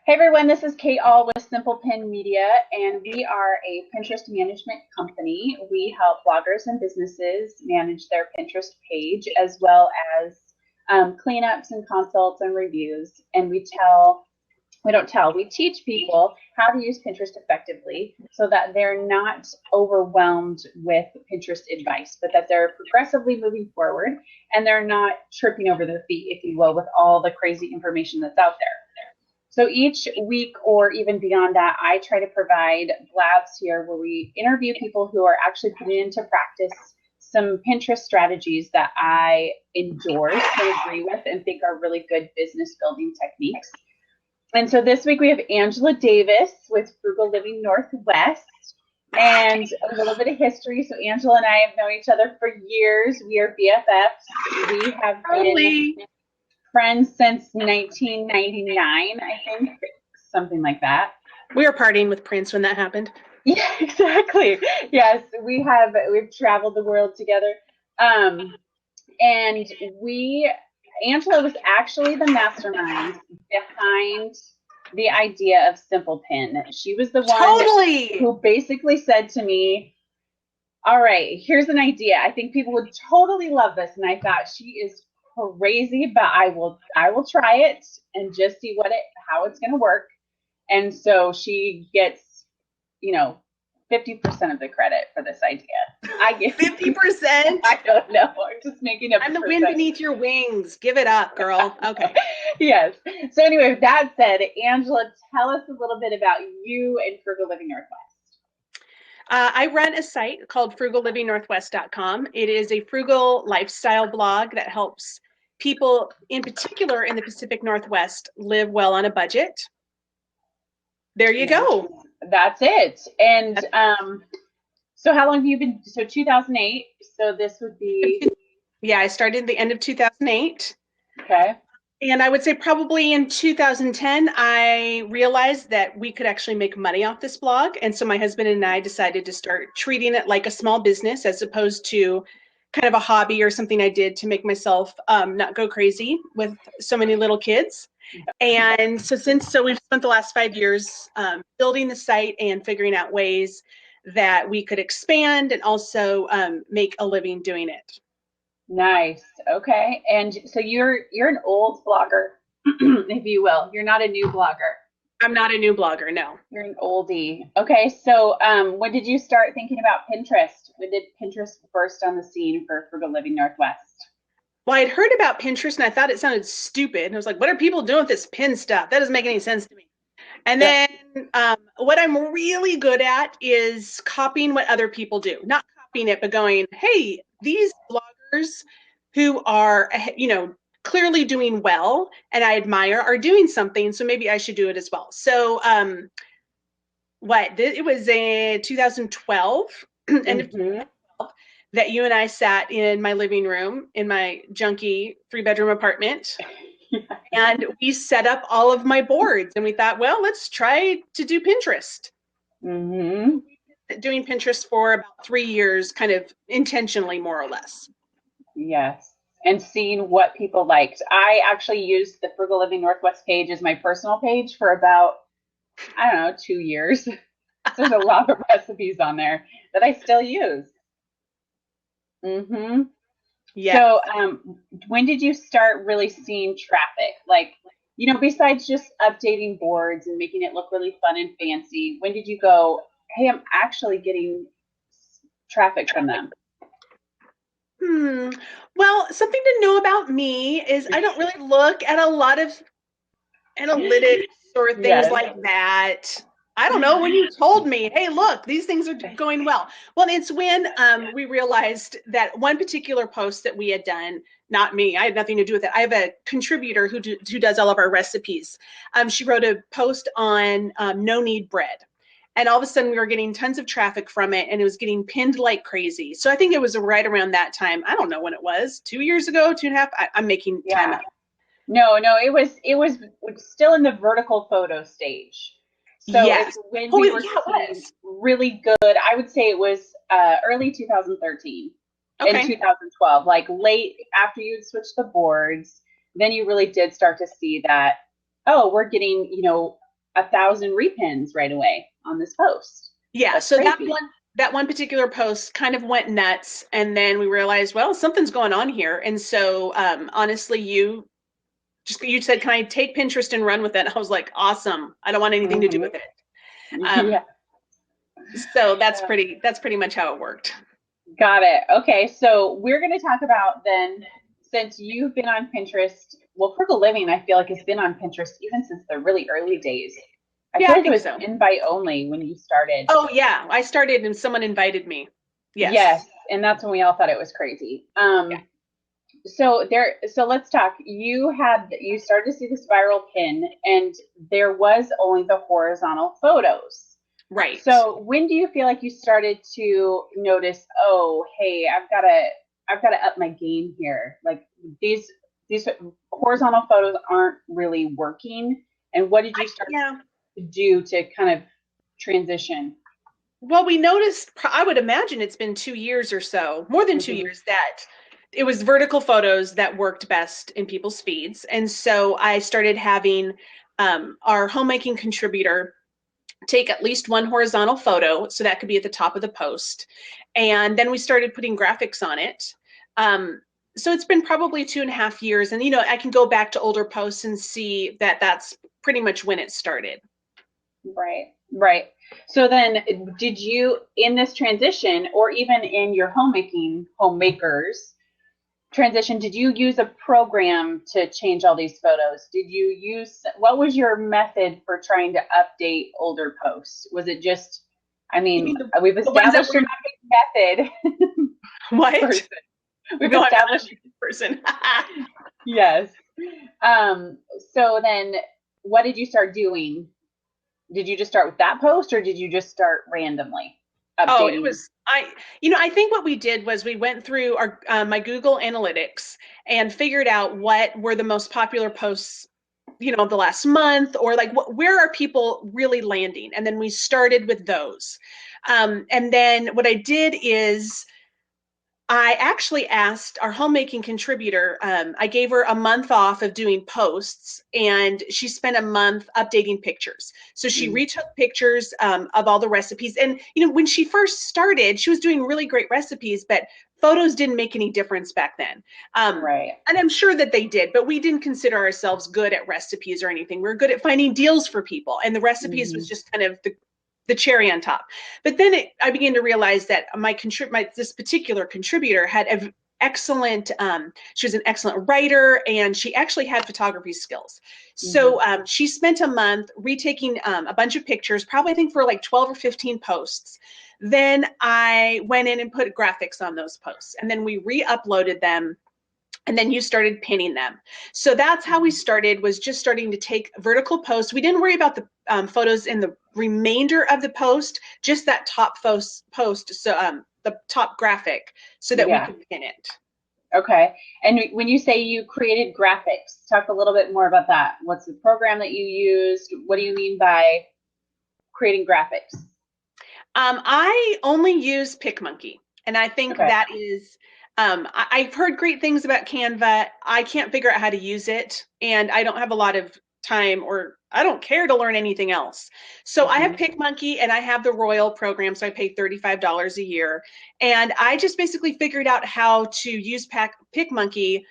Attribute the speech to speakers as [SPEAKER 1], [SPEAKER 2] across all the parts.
[SPEAKER 1] Hey everyone, this is Kate All with Simple Pin Media, and we are a Pinterest management company. We help bloggers and businesses manage their Pinterest page as well as cleanups and consults and reviews. And we teach people how to use Pinterest effectively so that they're not overwhelmed with Pinterest advice, but that they're progressively moving forward and they're not tripping over their feet, if you will, with all the crazy information that's out there. So each week or even beyond that, I try to provide labs here where we interview people who are actually putting into practice some Pinterest strategies that I endorse and agree with and think are really good business building techniques. And so this week we have Angela Davis with Frugal Living Northwest and a little bit of history. So Angela and I have known each other for years. We are BFFs. We have been friends since 1999, I think, something like that.
[SPEAKER 2] We were partying with Prince when that happened.
[SPEAKER 1] Yeah, exactly. Yes, we've traveled the world together. And Angela was actually the mastermind behind the idea of Simple Pin. She was the one who basically said to me, all right, here's an idea. I think people would totally love this. And I thought, she is crazy, but I will try it and just see how it's going to work. And so she gets, 50% of the credit for this idea. I get
[SPEAKER 2] 50%.
[SPEAKER 1] I don't know. I'm just making up.
[SPEAKER 2] I'm the wind beneath your wings. Give it up, girl. Okay.
[SPEAKER 1] Yes. So anyway, with that said, Angela, tell us a little bit about you and Frugal Living Northwest.
[SPEAKER 2] I run a site called frugallivingnorthwest.com. It is a frugal lifestyle blog that helps people, in particular in the Pacific Northwest, live well on a budget. There you go.
[SPEAKER 1] That's it. And so how long have you been? So 2008. So this would be.
[SPEAKER 2] Yeah, I started the end of 2008.
[SPEAKER 1] Okay.
[SPEAKER 2] And I would say probably in 2010, I realized that we could actually make money off this blog. And so my husband and I decided to start treating it like a small business as opposed to kind of a hobby or something I did to make myself not go crazy with so many little kids. And so we've spent the last 5 years building the site and figuring out ways that we could expand and also make a living doing it.
[SPEAKER 1] Nice. Okay. And so you're an old blogger, if you will. You're not a new blogger.
[SPEAKER 2] I'm not a new blogger, no.
[SPEAKER 1] You're an oldie. Okay. So when did you start thinking about Pinterest? When did Pinterest burst on the scene for Frugal Living Northwest?
[SPEAKER 2] Well, I'd heard about Pinterest and I thought it sounded stupid. And I was like, what are people doing with this pin stuff? That doesn't make any sense to me. And then what I'm really good at is copying what other people do. Not copying it, but going, hey, these bloggers who are, clearly doing well and I admire are doing something. So maybe I should do it as well. So it was in 2012, end of 2012. That you and I sat in my living room in my junky 3-bedroom apartment and we set up all of my boards and we thought, well, let's try to do Pinterest.
[SPEAKER 1] Mm-hmm.
[SPEAKER 2] Doing Pinterest for about 3 years, kind of intentionally, more or less.
[SPEAKER 1] Yes. And seeing what people liked. I actually used the Frugal Living Northwest page as my personal page for about, 2 years. There's a lot of recipes on there that I still use. Mm-hmm. Yeah. So when did you start really seeing traffic? Like, besides just updating boards and making it look really fun and fancy, when did you go, hey, I'm actually getting traffic from them?
[SPEAKER 2] Well, something to know about me is I don't really look at a lot of analytics or things like that. I don't know, when you told me, hey, look, these things are going well. Well, it's when we realized that one particular post that we had done, not me, I had nothing to do with it. I have a contributor who does all of our recipes. She wrote a post on no-knead bread. And all of a sudden we were getting tons of traffic from it and it was getting pinned like crazy. So I think it was right around that time. I don't know when it was, 2 years ago, 2.5. I'm making time up.
[SPEAKER 1] No, it was still in the vertical photo stage. So it's when we were really good. I would say it was early 2013 in 2012, like late after you had switched the boards, then you really did start to see that, we're getting, 1,000 repins right away on this post.
[SPEAKER 2] Yeah,
[SPEAKER 1] That's
[SPEAKER 2] so
[SPEAKER 1] crazy.
[SPEAKER 2] that one particular post kind of went nuts, and then we realized, well, something's going on here. And so honestly, you said, can I take Pinterest and run with it? I was like, awesome. I don't want anything to do with it.
[SPEAKER 1] Yeah.
[SPEAKER 2] So that's pretty much how it worked.
[SPEAKER 1] Got it. Okay, so we're going to talk about then, since you've been on Pinterest, well, Frugal Living, I feel like has been on Pinterest even since the really early days. I feel like it was invite only when you started.
[SPEAKER 2] Oh yeah, I started and someone invited me.
[SPEAKER 1] Yes, and that's when we all thought it was crazy. So let's talk. You started to see this viral pin, and there was only the horizontal photos.
[SPEAKER 2] Right.
[SPEAKER 1] So when do you feel like you started to notice, oh, hey, I've got to up my game here. Like these horizontal photos aren't really working. And what did you start to do to kind of transition?
[SPEAKER 2] Well, we noticed, I would imagine it's been 2 years or so, more than 2 years, that it was vertical photos that worked best in people's feeds. And so I started having our homemaking contributor take at least one horizontal photo, so that could be at the top of the post. And then we started putting graphics on it. So it's been probably 2.5 years. And, I can go back to older posts and see that that's pretty much when it started.
[SPEAKER 1] Right. So then did you, in this transition, or even in your homemakers transition, did you use a program to change all these photos? What was your method for trying to update older posts? Was it just, we've established your method.
[SPEAKER 2] What?
[SPEAKER 1] Person. We've established
[SPEAKER 2] person.
[SPEAKER 1] Yes. So then what did you start doing? Did you just start with that post, or did you just start randomly updating?
[SPEAKER 2] Oh, it was, I think what we did was we went through our my Google Analytics and figured out what were the most popular posts, the last month, or like where are people really landing? And then we started with those. And then what I did is I actually asked our homemaking contributor, I gave her a month off of doing posts, and she spent a month updating pictures. So she retook pictures of all the recipes. And, when she first started, she was doing really great recipes, but photos didn't make any difference back then.
[SPEAKER 1] Right.
[SPEAKER 2] And I'm sure that they did, but we didn't consider ourselves good at recipes or anything. We were good at finding deals for people. And the recipes was just kind of the cherry on top. But then I began to realize that this particular contributor had an excellent, she was an excellent writer, and she actually had photography skills. So she spent a month retaking a bunch of pictures, probably I think for like 12 or 15 posts. Then I went in and put graphics on those posts, and then we re-uploaded them. And then you started pinning them. So that's how we started, was just starting to take vertical posts. We didn't worry about the photos in the remainder of the post, just that top post, so the top graphic, so that we could pin it.
[SPEAKER 1] Okay. And when you say you created graphics, talk a little bit more about that. What's the program that you used? What do you mean by creating graphics?
[SPEAKER 2] I only use PicMonkey, and I think that is, I've heard great things about Canva. I can't figure out how to use it, and I don't have a lot of time, or I don't care to learn anything else. So I have PicMonkey, and I have the Royal program, so I pay $35 a year. And I just basically figured out how to use PicMonkey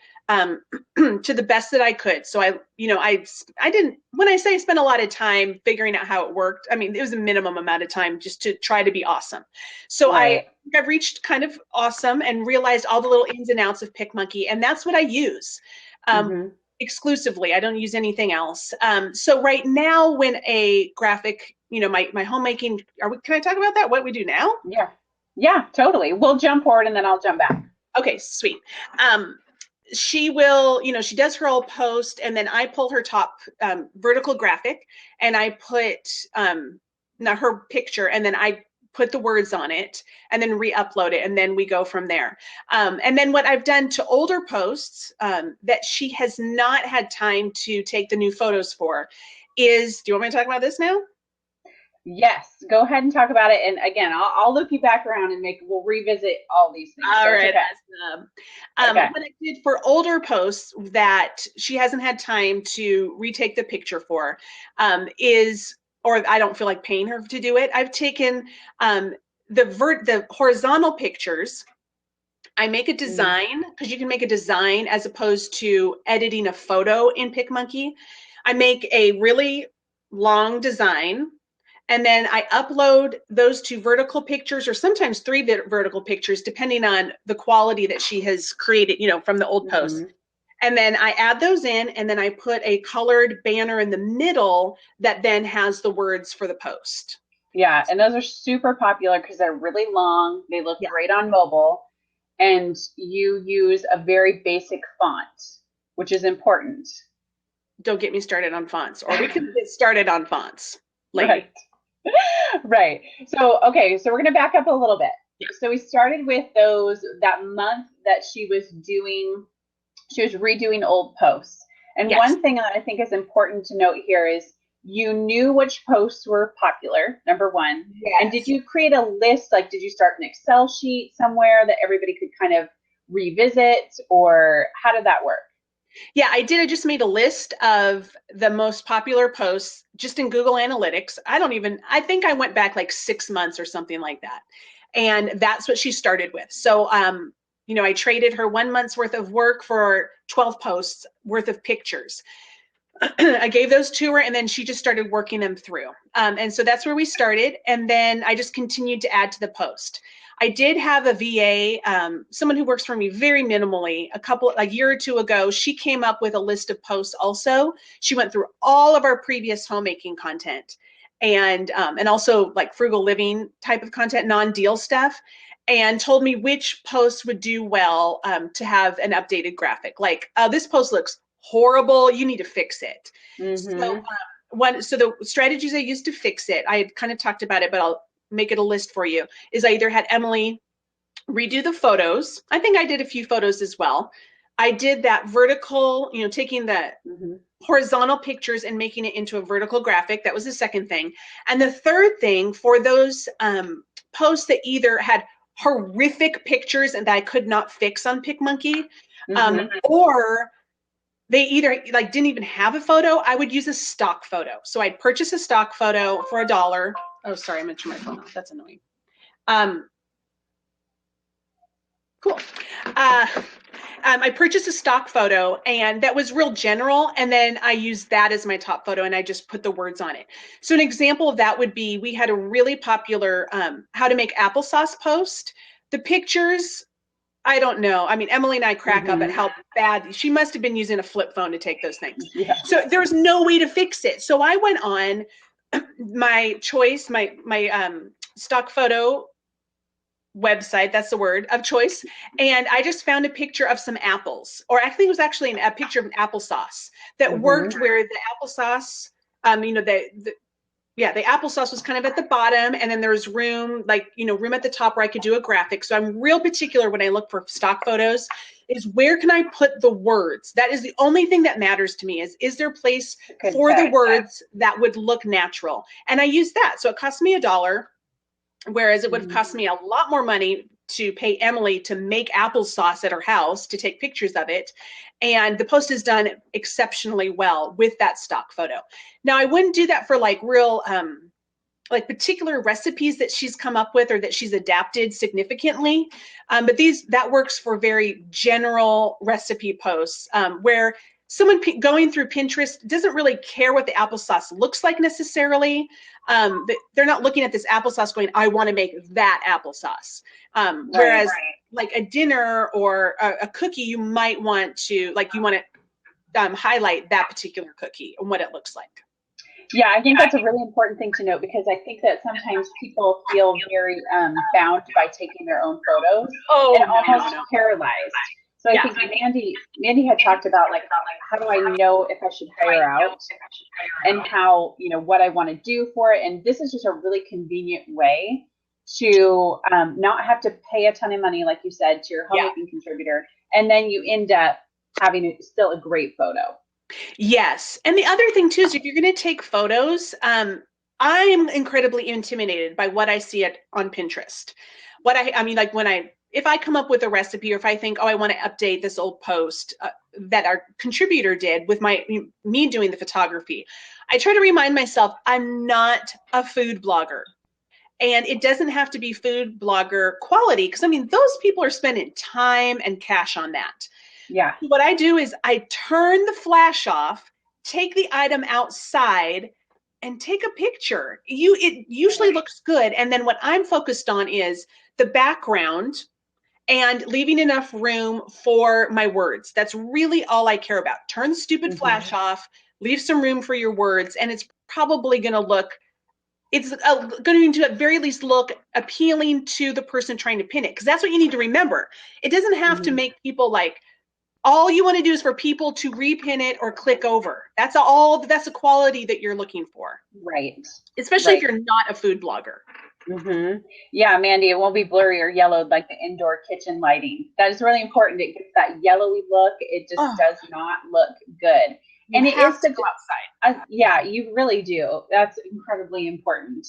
[SPEAKER 2] to the best that I could. So I didn't, when I say I spent a lot of time figuring out how it worked, I mean, it was a minimum amount of time just to try to be awesome. So I've reached kind of awesome and realized all the little ins and outs of PicMonkey, and that's what I use exclusively. I don't use anything else. So right now, when a graphic, my homemaking, can I talk about that? What we do now?
[SPEAKER 1] Yeah, totally. We'll jump forward and then I'll jump back.
[SPEAKER 2] Okay, sweet. She will, she does her old post, and then I pull her top vertical graphic, and I put her picture, and then I put the words on it, and then re-upload it, and then we go from there. And then what I've done to older posts that she has not had time to take the new photos for is, do you want me to talk about this now?
[SPEAKER 1] Yes, go ahead and talk about it. And again, I'll loop you back around and we'll revisit all these things.
[SPEAKER 2] All
[SPEAKER 1] So it's
[SPEAKER 2] right,
[SPEAKER 1] okay.
[SPEAKER 2] awesome.
[SPEAKER 1] Okay.
[SPEAKER 2] What I did for older posts that she hasn't had time to retake the picture for is, or I don't feel like paying her to do it. I've taken the horizontal pictures. I make a design because you can make a design as opposed to editing a photo in PicMonkey. I make a really long design and then I upload those two vertical pictures or sometimes three vertical pictures, depending on the quality that she has created, from the old posts. And then I add those in, and then I put a colored banner in the middle that then has the words for the post.
[SPEAKER 1] Yeah, and those are super popular because they're really long. They look great on mobile, and you use a very basic font, which is important.
[SPEAKER 2] Don't get me started on fonts, or we can get started on fonts later.
[SPEAKER 1] Right. Right. So, okay, so we're going to back up a little bit.
[SPEAKER 2] Yeah.
[SPEAKER 1] So we started with that month that she was redoing old posts. And one thing that I think is important to note here is you knew which posts were popular, number one.
[SPEAKER 2] Yes.
[SPEAKER 1] And did you create a list? Like, did you start an Excel sheet somewhere that everybody could kind of revisit, or how did that work?
[SPEAKER 2] Yeah, I did. I just made a list of the most popular posts just in Google Analytics. I think I went back like 6 months or something like that. And that's what she started with. So, I traded her 1 month's worth of work for 12 posts worth of pictures. I gave those to her and then she just started working them through. And so that's where we started. And then I just continued to add to the post. I did have a VA, someone who works for me very minimally, a year or two ago. She came up with a list of posts also. She went through all of our previous homemaking content and also like frugal living type of content, non-deal stuff, and told me which posts would do well to have an updated graphic. Like, this post looks horrible, you need to fix it. So the strategies I used to fix it, I had kind of talked about it, but I'll make it a list for you, is I either had Emily redo the photos. I think I did a few photos as well. I did that vertical, taking the horizontal pictures and making it into a vertical graphic. That was the second thing. And the third thing, for those posts that either had horrific pictures and that I could not fix on PicMonkey, or they either didn't even have a photo, I would use a stock photo. So I'd purchase a stock photo for $1. Oh, sorry, I'm gonna turn my phone off. That's annoying. Cool. I purchased a stock photo and that was real general. And then I used that as my top photo and I just put the words on it. So an example of that would be, we had a really popular how to make applesauce post. The pictures, I don't know. I mean, Emily and I crack up at how bad, she must have been using a flip phone to take those things. Yeah. So there's no way to fix it. So I went on my choice, my stock photo website, that's the word of choice, and I just found a picture of some apples, or I think it was actually a picture of an applesauce that worked, where the applesauce, the applesauce was kind of at the bottom, and then there's room, room at the top where I could do a graphic. So I'm real particular when I look for stock photos, is where can I put the words? That is the only thing that matters to me, is there a place for the words that would look natural? And I use that. So it cost me $1, whereas it would have cost me a lot more money to pay Emily to make applesauce at her house to take pictures of it. And the post is done exceptionally well with that stock photo. Now, I wouldn't do that for real, particular recipes that she's come up with or that she's adapted significantly. But that works for very general recipe posts, where someone going through Pinterest doesn't really care what the applesauce looks like necessarily. They're not looking at this applesauce going, I want to make that applesauce. Whereas like a dinner or a cookie, you might want to, highlight that particular cookie and what it looks like.
[SPEAKER 1] Yeah, I think that's a really important thing to note, because I think that sometimes people feel very bound by taking their own photos and almost paralyzed. So I think Mandy had talked about how do I know if I should hire out, and how, what I want to do for it. And this is just a really convenient way to not have to pay a ton of money, like you said, to your homemaking contributor, and then you end up having still a great photo.
[SPEAKER 2] Yes. And the other thing too is, if you're going to take photos, I'm incredibly intimidated by what I see on Pinterest. I mean, like if I come up with a recipe, or if I think, oh, I want to update this old post that our contributor did with me doing the photography, I try to remind myself I'm not a food blogger. And it doesn't have to be food blogger quality, because I mean, those people are spending time and cash on that.
[SPEAKER 1] Yeah.
[SPEAKER 2] What I do is I turn the flash off, take the item outside, and take a picture. It usually looks good. And then what I'm focused on is the background and leaving enough room for my words. That's really all I care about. Turn the stupid flash off, leave some room for your words, and it's probably going to look, it's going to at very least look appealing to the person trying to pin it. Because that's what you need to remember. It doesn't have to make people like, all you want to do is for people to repin it or click over. That's the quality that you're looking for.
[SPEAKER 1] Right.
[SPEAKER 2] Especially if you're not a food blogger.
[SPEAKER 1] Yeah, Mandy, it won't be blurry or yellowed like the indoor kitchen lighting. That is really important. It gets that yellowy look. It just does not look good.
[SPEAKER 2] And it is to go outside.
[SPEAKER 1] Yeah, you really do. That's incredibly important.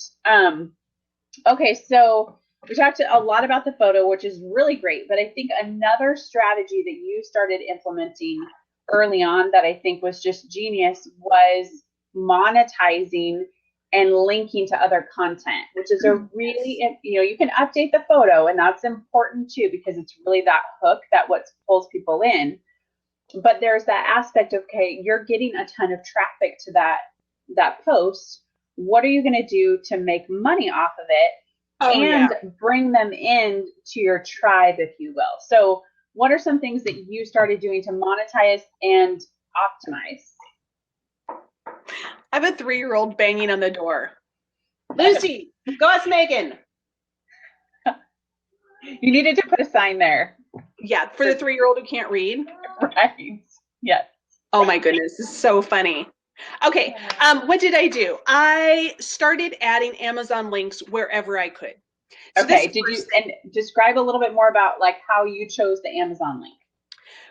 [SPEAKER 1] Okay, so we talked a lot about the photo, which is really great, but I think another strategy that you started implementing early on that I think was just genius was monetizing and linking to other content, which is a really, you can update the photo, and that's important too, because it's really that hook that what pulls people in. But there's that aspect of, okay, you're getting a ton of traffic to that post. What are you going to do to make money off of it bring them in to your tribe, if you will? So what are some things that you started doing to monetize and optimize?
[SPEAKER 2] I have a 3-year-old banging on the door. Lucy, go ask Megan.
[SPEAKER 1] You needed to put a sign there.
[SPEAKER 2] Yeah, for the 3-year-old who can't read.
[SPEAKER 1] Right. Yes.
[SPEAKER 2] Oh my goodness, this is so funny. Okay, what did I do? I started adding Amazon links wherever I could.
[SPEAKER 1] So okay, and describe a little bit more about like how you chose the Amazon link?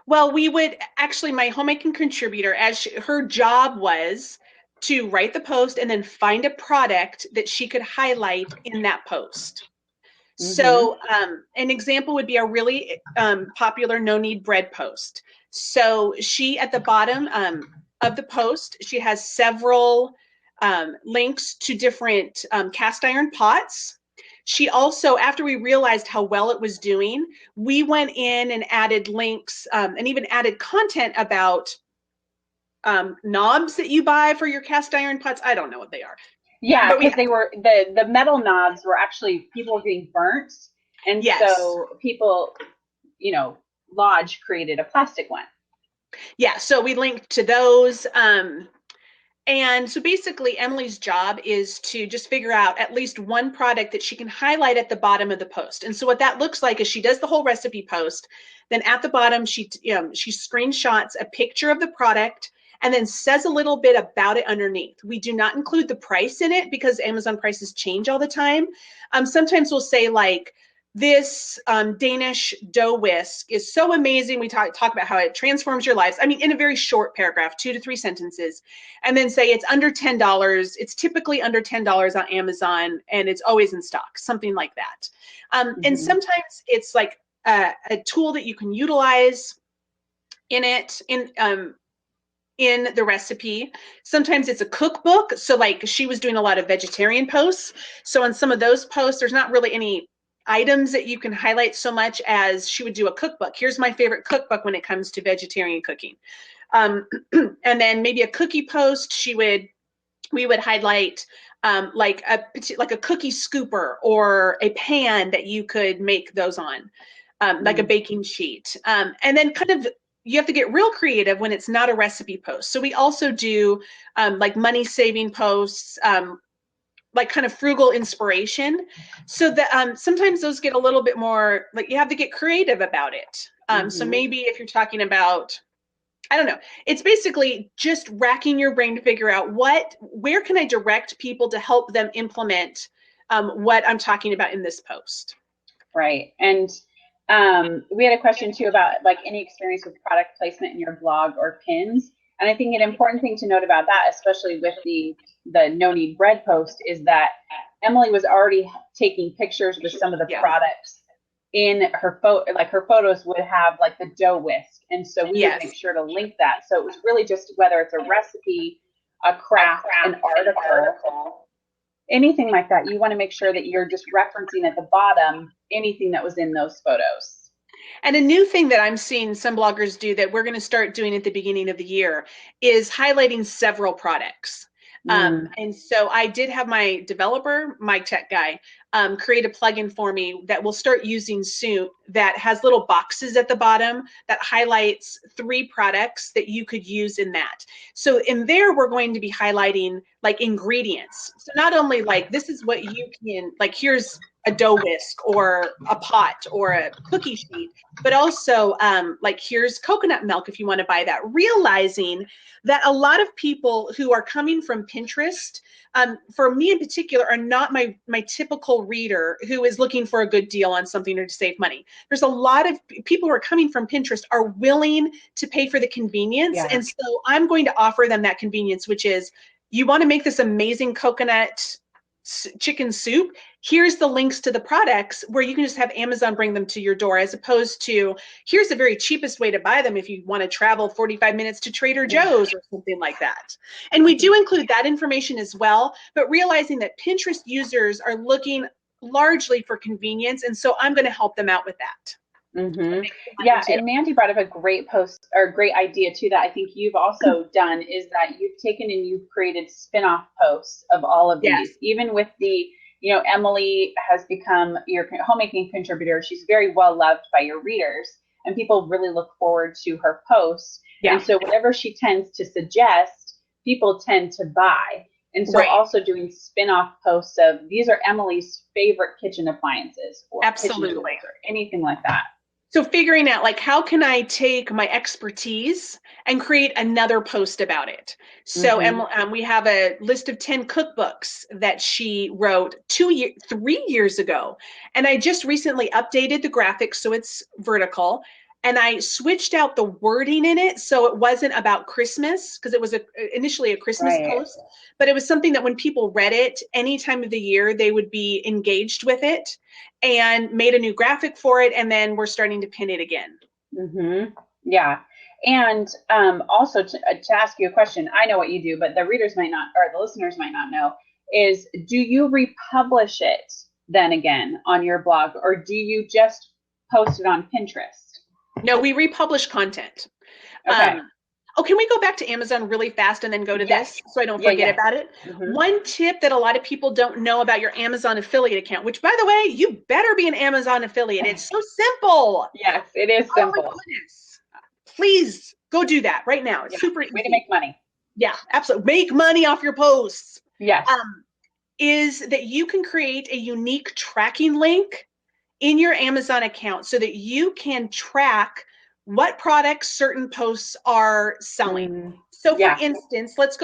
[SPEAKER 2] Well, we would actually, my homemaking contributor, her job was to write the post and then find a product that she could highlight in that post. So an example would be a really popular no knead bread post. So she, at the bottom of the post, she has several links to different cast iron pots. She also, after we realized how well it was doing, we went in and added links and even added content about knobs that you buy for your cast iron pots. I don't know what they are.
[SPEAKER 1] Yeah, because they were, the metal knobs were actually, people were getting burnt. And so people, Lodge created a plastic one.
[SPEAKER 2] Yeah, so we linked to those. And so basically Emily's job is to just figure out at least one product that she can highlight at the bottom of the post. And so what that looks like is she does the whole recipe post. Then at the bottom, she screenshots a picture of the product and then says a little bit about it underneath. We do not include the price in it because Amazon prices change all the time. Sometimes we'll say like, this Danish dough whisk is so amazing. We talk about how it transforms your lives. I mean, in a very short paragraph, 2 to 3 sentences, and then say it's under $10. It's typically under $10 on Amazon, and it's always in stock, something like that. And sometimes it's like a tool that you can utilize in the recipe. Sometimes it's a cookbook. So like she was doing a lot of vegetarian posts. So on some of those posts, there's not really any items that you can highlight so much as she would do a cookbook. Here's my favorite cookbook when it comes to vegetarian cooking. And then maybe a cookie post, we would highlight like a cookie scooper or a pan that you could make those on, like a baking sheet. And then kind of, you have to get real creative when it's not a recipe post. So we also do like money saving posts, like kind of frugal inspiration. So that sometimes those get a little bit more, like you have to get creative about it. So maybe if you're talking about, I don't know, it's basically just racking your brain to figure out where can I direct people to help them implement what I'm talking about in this post.
[SPEAKER 1] Right. And we had a question too about like any experience with product placement in your blog or pins. And I think an important thing to note about that, especially with the no need bread post, is that Emily was already taking pictures with some of the products in her like her photos would have like the dough whisk. And so we would make sure to link that. So it was really just whether it's a recipe, a craft, an article, anything like that, you want to make sure that you're just referencing at the bottom anything that was in those photos.
[SPEAKER 2] And a new thing that I'm seeing some bloggers do that we're going to start doing at the beginning of the year is highlighting several products. And so I did have my developer, my tech guy, create a plugin for me that we'll start using soon that has little boxes at the bottom that highlights 3 products that you could use in that. So in there, we're going to be highlighting like ingredients. So not only like, this is what you can, like, here's a dough whisk or a pot or a cookie sheet, but also like, here's coconut milk if you want to buy that, realizing that a lot of people who are coming from Pinterest, for me in particular, are not my typical reader who is looking for a good deal on something or to save money. There's a lot of people who are coming from Pinterest are willing to pay for the convenience. And so I'm going to offer them that convenience, which is, you want to make this amazing coconut chicken soup, here's the links to the products where you can just have Amazon bring them to your door, as opposed to, here's the very cheapest way to buy them if you want to travel 45 minutes to Trader Joe's or something like that. And we do include that information as well, but realizing that Pinterest users are looking largely for convenience, and so I'm going to help them out with that.
[SPEAKER 1] Yeah, and Mandy brought up a great post or great idea too that I think you've also done, is that you've taken and you've created spin-off posts of all of these. Even with the, you know, Emily has become your homemaking contributor. She's very well loved by your readers, and people really look forward to her posts. And so whatever she tends to suggest, people tend to buy. And so also doing spin-off posts of, these are Emily's favorite kitchen appliances, or kitchen tools, or anything like that.
[SPEAKER 2] So figuring out, like, how can I take my expertise and create another post about it? So we have a list of 10 cookbooks that she wrote 3 years ago. And I just recently updated the graphics so it's vertical. And I switched out the wording in it so it wasn't about Christmas, because it was initially a Christmas post, but it was something that when people read it any time of the year, they would be engaged with it, and made a new graphic for it. And then we're starting to pin it again.
[SPEAKER 1] Yeah. And also to ask you a question, I know what you do, but the readers might not, or the listeners might not know, is do you republish it then again on your blog, or do you just post it on Pinterest?
[SPEAKER 2] No, we republish content. Can we go back to Amazon really fast and then go to this so I don't forget about it? One tip that a lot of people don't know about your Amazon affiliate account, which, by the way, you better be an Amazon affiliate. It's so simple.
[SPEAKER 1] Yes, it is simple.
[SPEAKER 2] Oh my goodness. Please go do that right now. It's super easy.
[SPEAKER 1] Way to make money.
[SPEAKER 2] Yeah, absolutely. Make money off your posts.
[SPEAKER 1] Yes.
[SPEAKER 2] Is that you can create a unique tracking link in your Amazon account so that you can track what products certain posts are selling. So for instance, let's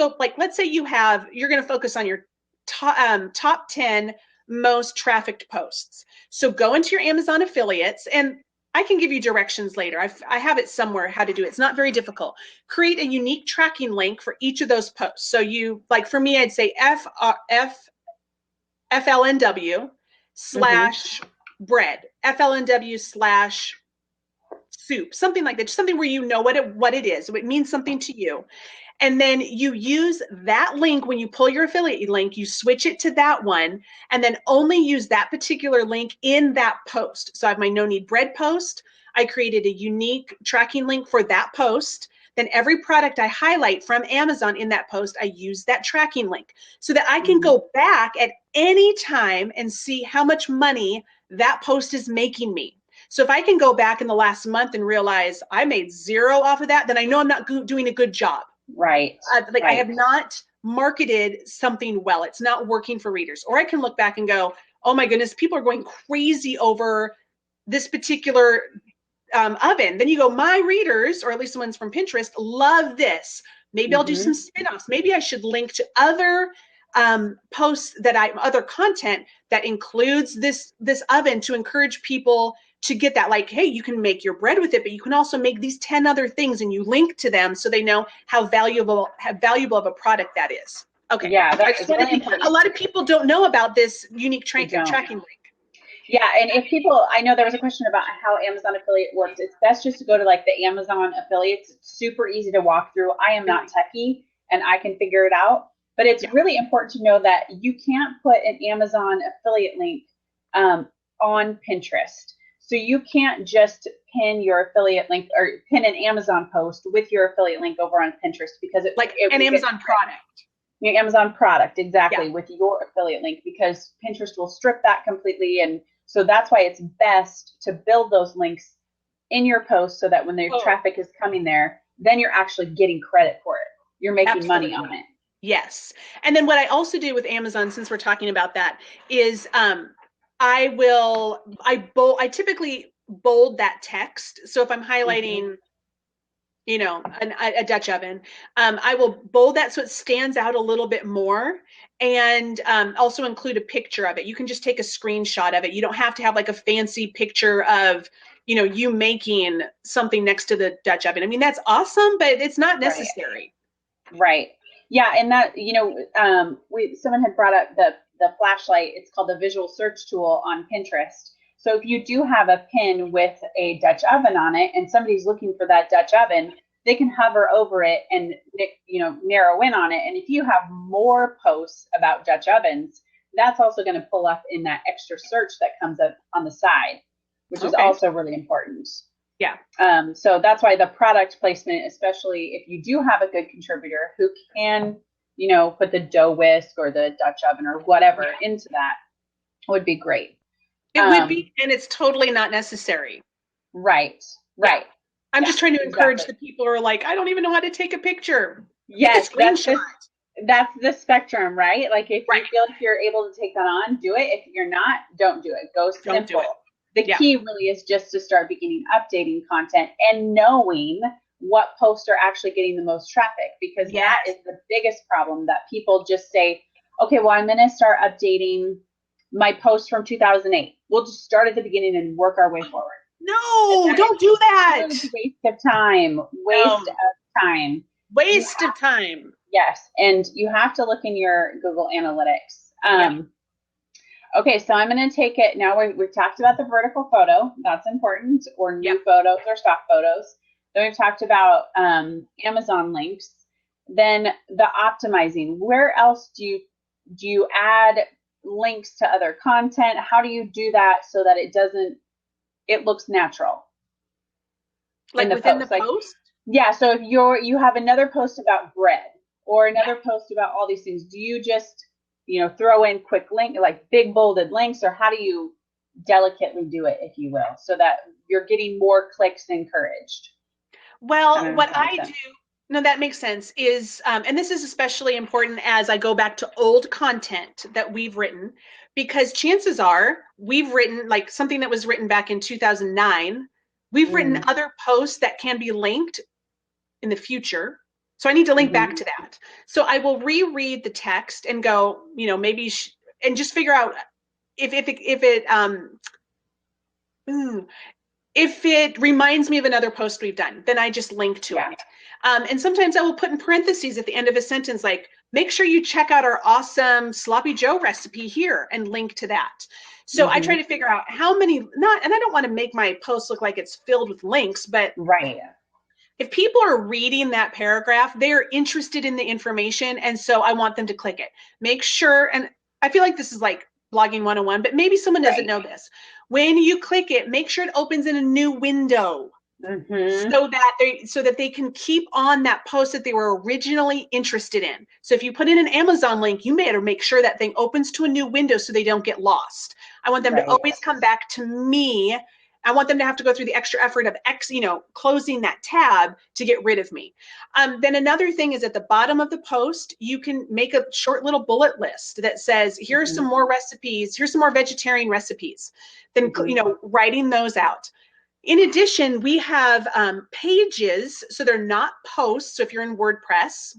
[SPEAKER 2] say you're going to focus on your top 10 most trafficked posts. So go into your Amazon affiliates, and I can give you directions later. I have it somewhere how to do it. It's not very difficult. Create a unique tracking link for each of those posts. So you, like for me, I'd say FLNW / bread, FLNW / soup, something like that, just something where you know what it is. So it means something to you. And then you use that link when you pull your affiliate link, you switch it to that one, and then only use that particular link in that post. So I have my no need bread post. I created a unique tracking link for that post. Then every product I highlight from Amazon in that post, I use that tracking link so that I can go back at any time and see how much money that post is making me. So if I can go back in the last month and realize I made 0 off of that, then I know I'm not doing a good job.
[SPEAKER 1] I
[SPEAKER 2] have not marketed something well. It's not working for readers. Or I can look back and go, oh my goodness, people are going crazy over this particular oven. Then you go, my readers, or at least the ones from Pinterest, love this. Maybe I'll do some spin-offs. Maybe I should link to other posts other content that includes this oven to encourage people to get that, like, hey, you can make your bread with it, but you can also make these 10 other things, and you link to them so they know how valuable of a product that is. Okay.
[SPEAKER 1] Yeah, that is really important.
[SPEAKER 2] A lot of people don't know about this unique tracking link.
[SPEAKER 1] Yeah, and if people, I know there was a question about how Amazon affiliate works. It's best just to go to like the Amazon affiliates. It's super easy to walk through. I am not techie and I can figure it out, but it's really important to know that you can't put an Amazon affiliate link on Pinterest. So you can't just pin your affiliate link or pin an Amazon post with your affiliate link over on Pinterest, because it
[SPEAKER 2] an Amazon product.
[SPEAKER 1] Your Amazon product, exactly, with your affiliate link, because Pinterest will strip that completely. And so that's why it's best to build those links in your post so that when the traffic is coming there, then you're actually getting credit for it. You're making money on it.
[SPEAKER 2] Yes. And then what I also do with Amazon, since we're talking about that, is I typically bold that text. So if I'm highlighting, a Dutch oven, I will bold that so it stands out a little bit more, and also include a picture of it. You can just take a screenshot of it. You don't have to have like a fancy picture of, you making something next to the Dutch oven. I mean, that's awesome, but it's not necessary.
[SPEAKER 1] Right. Yeah. And that, someone had brought up the flashlight. It's called the visual search tool on Pinterest. So if you do have a pin with a Dutch oven on it and somebody's looking for that Dutch oven, they can hover over it and, narrow in on it. And if you have more posts about Dutch ovens, that's also going to pull up in that extra search that comes up on the side, which is also really important.
[SPEAKER 2] Yeah.
[SPEAKER 1] So that's why the product placement, especially if you do have a good contributor who can, put the dough whisk or the Dutch oven or whatever into that, would be great.
[SPEAKER 2] It would be, and it's totally not necessary.
[SPEAKER 1] Right.
[SPEAKER 2] I'm just trying to encourage the people who are like, I don't even know how to take a picture.
[SPEAKER 1] Yes, that's the spectrum, right? Like if you feel like you're able to take that on, do it. If you're not, don't do it. Go simple. Don't do it. The key really is just to start beginning updating content and knowing what posts are actually getting the most traffic, because that is the biggest problem, that people just say, okay, well, I'm going to start updating my post from 2008. We'll just start at the beginning and work our way forward.
[SPEAKER 2] No, don't do that.
[SPEAKER 1] It's a waste of time. Waste of time. Yes. And you have to look in your Google Analytics. Okay, so I'm going to take it. Now we've talked about the vertical photo. That's important, or new photos or stock photos. Then we've talked about Amazon links. Then the optimizing. Where else do you add links to other content? How do you do that so that it looks natural?
[SPEAKER 2] Like within the post?
[SPEAKER 1] Yeah, so if you have another post about bread or another post about all these things, do you just throw in quick link, like big bolded links, or how do you delicately do it, if you will, so that you're getting more clicks encouraged?
[SPEAKER 2] Well, what I do, no, that makes sense, is, and this is especially important as I go back to old content that we've written, because chances are we've written like something that was written back in 2009. We've written other posts that can be linked in the future. So I need to link back to that. So I will reread the text and go, maybe, and just figure out if it reminds me of another post we've done, then I just link to it. And sometimes I will put in parentheses at the end of a sentence, like, make sure you check out our awesome Sloppy Joe recipe here, and link to that. So I try to figure out how many, and I don't want to make my post look like it's filled with links, but if people are reading that paragraph, they're interested in the information. And so I want them to click it. Make sure, and I feel like this is like blogging 101, but maybe someone doesn't know this. When you click it, make sure it opens in a new window, so that they can keep on that post that they were originally interested in. So if you put in an Amazon link, you better make sure that thing opens to a new window so they don't get lost. I want them to always come back to me. I want them to have to go through the extra effort of closing that tab to get rid of me. Then another thing is, at the bottom of the post, you can make a short little bullet list that says, here are some more recipes. Here's some more vegetarian recipes. Then, writing those out. In addition, we have pages, so they're not posts. So if you're in WordPress,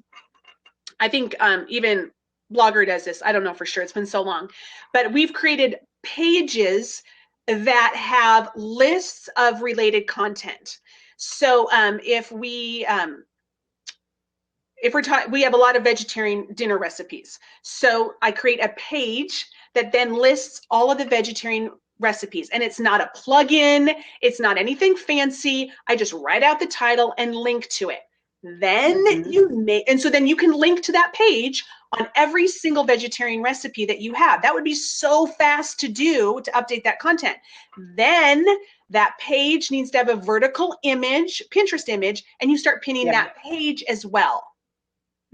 [SPEAKER 2] I think even Blogger does this. I don't know for sure. It's been so long. But we've created pages that have lists of related content. So if we we have a lot of vegetarian dinner recipes. So I create a page that then lists all of the vegetarian recipes, and it's not a plugin, it's not anything fancy. I just write out the title and link to it. Then and so then you can link to that page on every single vegetarian recipe that you have. That would be so fast to do, to update that content. Then that page needs to have a vertical image, Pinterest image, and you start pinning that page as well.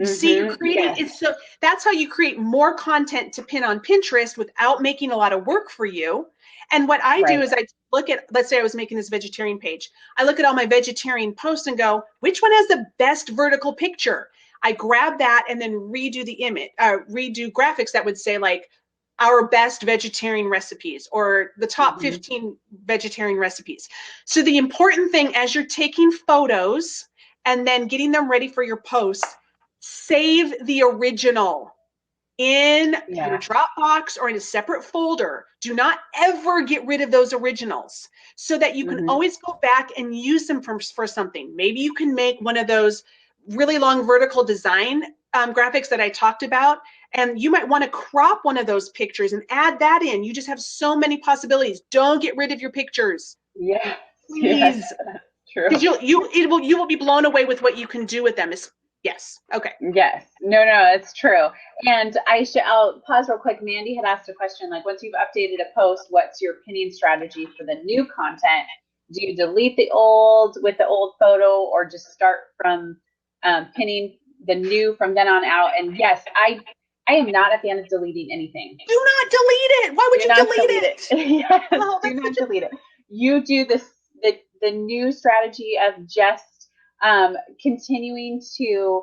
[SPEAKER 2] See, you're creating it. So that's how you create more content to pin on Pinterest without making a lot of work for you. And what I do is I look at, let's say I was making this vegetarian page. I look at all my vegetarian posts and go, which one has the best vertical picture? I grab that and then redo the image, redo graphics that would say like our best vegetarian recipes or the top 15 vegetarian recipes. So the important thing as you're taking photos and then getting them ready for your posts, save the original in your Dropbox or in a separate folder. Do not ever get rid of those originals so that you can always go back and use them for something. Maybe you can make one of those really long vertical design graphics that I talked about, and you might want to crop one of those pictures and add that in. You just have so many possibilities. Don't get rid of your pictures.
[SPEAKER 1] Yes.
[SPEAKER 2] Please.
[SPEAKER 1] Yes. True.
[SPEAKER 2] Because you will be blown away with what you can do with them. Yes. Okay.
[SPEAKER 1] Yes. No, it's true. And I'll pause real quick. Mandy had asked a question, like, once you've updated a post, what's your pinning strategy for the new content? Do you delete the old with the old photo, or just start from pinning the new from then on out? And yes, I am not a fan of deleting anything.
[SPEAKER 2] Do not delete it. Why would you delete it?
[SPEAKER 1] Yes, do not delete it. You do the new strategy of just continuing to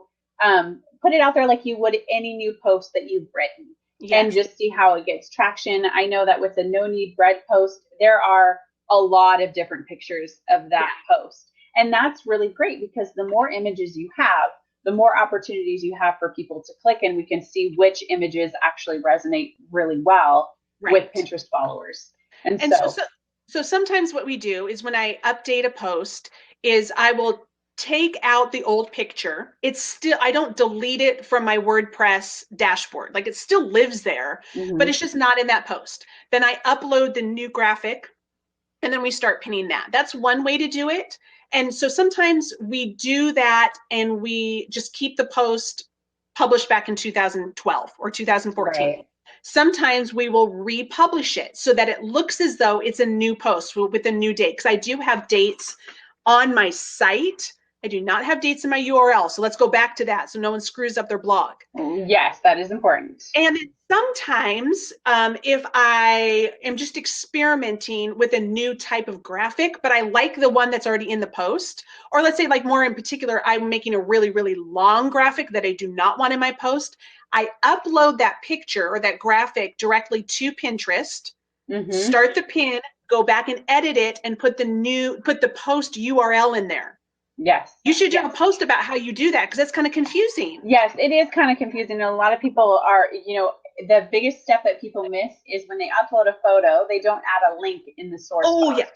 [SPEAKER 1] put it out there like you would any new post that you've written, and just see how it gets traction. I know that with the no knead bread post, there are a lot of different pictures of that post, and that's really great because the more images you have, the more opportunities you have for people to click, and we can see which images actually resonate really well with Pinterest followers. And
[SPEAKER 2] so sometimes what we do is when I update a post is I will take out the old picture. It's still, I don't delete it from my WordPress dashboard. Like it still lives there, but it's just not in that post. Then I upload the new graphic and then we start pinning that. That's one way to do it. And so sometimes we do that and we just keep the post published back in 2012 or 2014. Right. Sometimes we will republish it so that it looks as though it's a new post with a new date. Because I do have dates on my site. I do not have dates in my URL. So let's go back to that so no one screws up their blog.
[SPEAKER 1] Yes, that is important.
[SPEAKER 2] And sometimes if I am just experimenting with a new type of graphic, but I like the one that's already in the post, or let's say like more in particular, I'm making a really, really long graphic that I do not want in my post, I upload that picture or that graphic directly to Pinterest, start the pin, go back and edit it and put the post URL in there.
[SPEAKER 1] Yes.
[SPEAKER 2] You should do a post about how you do that because that's kind of confusing.
[SPEAKER 1] Yes, it is kind of confusing. And a lot of people are, the biggest step that people miss is when they upload a photo, they don't add a link in the source box.
[SPEAKER 2] Yes.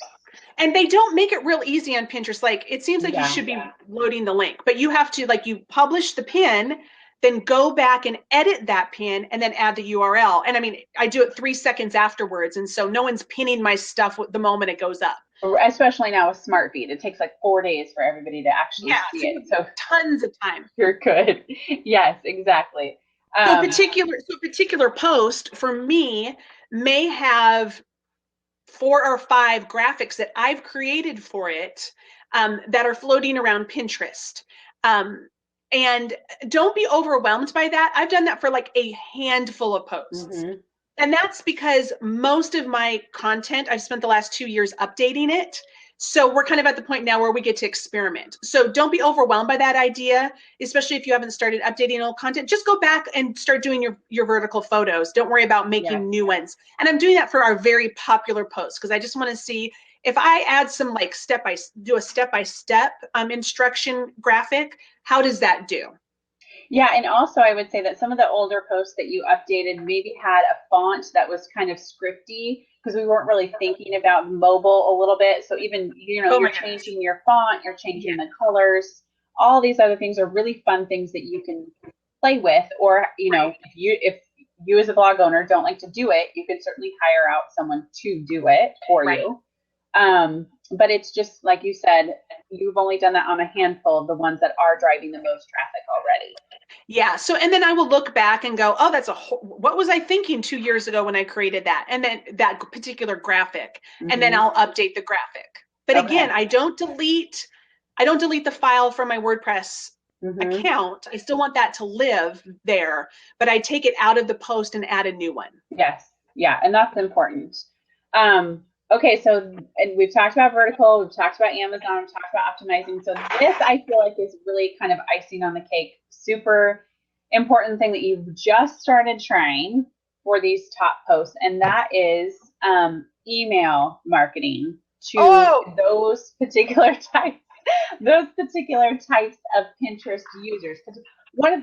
[SPEAKER 2] And they don't make it real easy on Pinterest. Like it seems like you should be loading the link, but you have to, like, you publish the pin, then go back and edit that pin and then add the URL. And I mean, I do it 3 seconds afterwards. And so no one's pinning my stuff the moment it goes up.
[SPEAKER 1] Especially now with Smart Feed, it takes like 4 days for everybody to actually see it. So
[SPEAKER 2] tons of time.
[SPEAKER 1] You're good. Yes, exactly.
[SPEAKER 2] So a particular post for me may have 4 or 5 graphics that I've created for it that are floating around Pinterest. And don't be overwhelmed by that. I've done that for like a handful of posts. And that's because most of my content, I've spent the last 2 years updating it. So we're kind of at the point now where we get to experiment. So don't be overwhelmed by that idea, especially if you haven't started updating old content. Just go back and start doing your vertical photos. Don't worry about making new ones. And I'm doing that for our very popular posts because I just want to see if I add some like do a step-by-step instruction graphic, how does that do?
[SPEAKER 1] Yeah, and also I would say that some of the older posts that you updated maybe had a font that was kind of scripty, because we weren't really thinking about mobile a little bit. So even, you're changing your font, you're changing the colors, all these other things are really fun things that you can play with. Or, if you as a blog owner don't like to do it, you can certainly hire out someone to do it for you. But it's just like you said, you've only done that on a handful of the ones that are driving the most traffic already.
[SPEAKER 2] Yeah. So, and then I will look back and go, oh, what was I thinking 2 years ago when I created that? And then that particular graphic, and then I'll update the graphic. But again, I don't delete the file from my WordPress account. I still want that to live there, but I take it out of the post and add a new one.
[SPEAKER 1] Yes. Yeah. And that's important. Okay. So, and we've talked about vertical, we've talked about Amazon, we've talked about optimizing. So this, I feel like, is really kind of icing on the cake. Super important thing that you've just started trying for these top posts. And that is email marketing to those particular types of Pinterest users. Because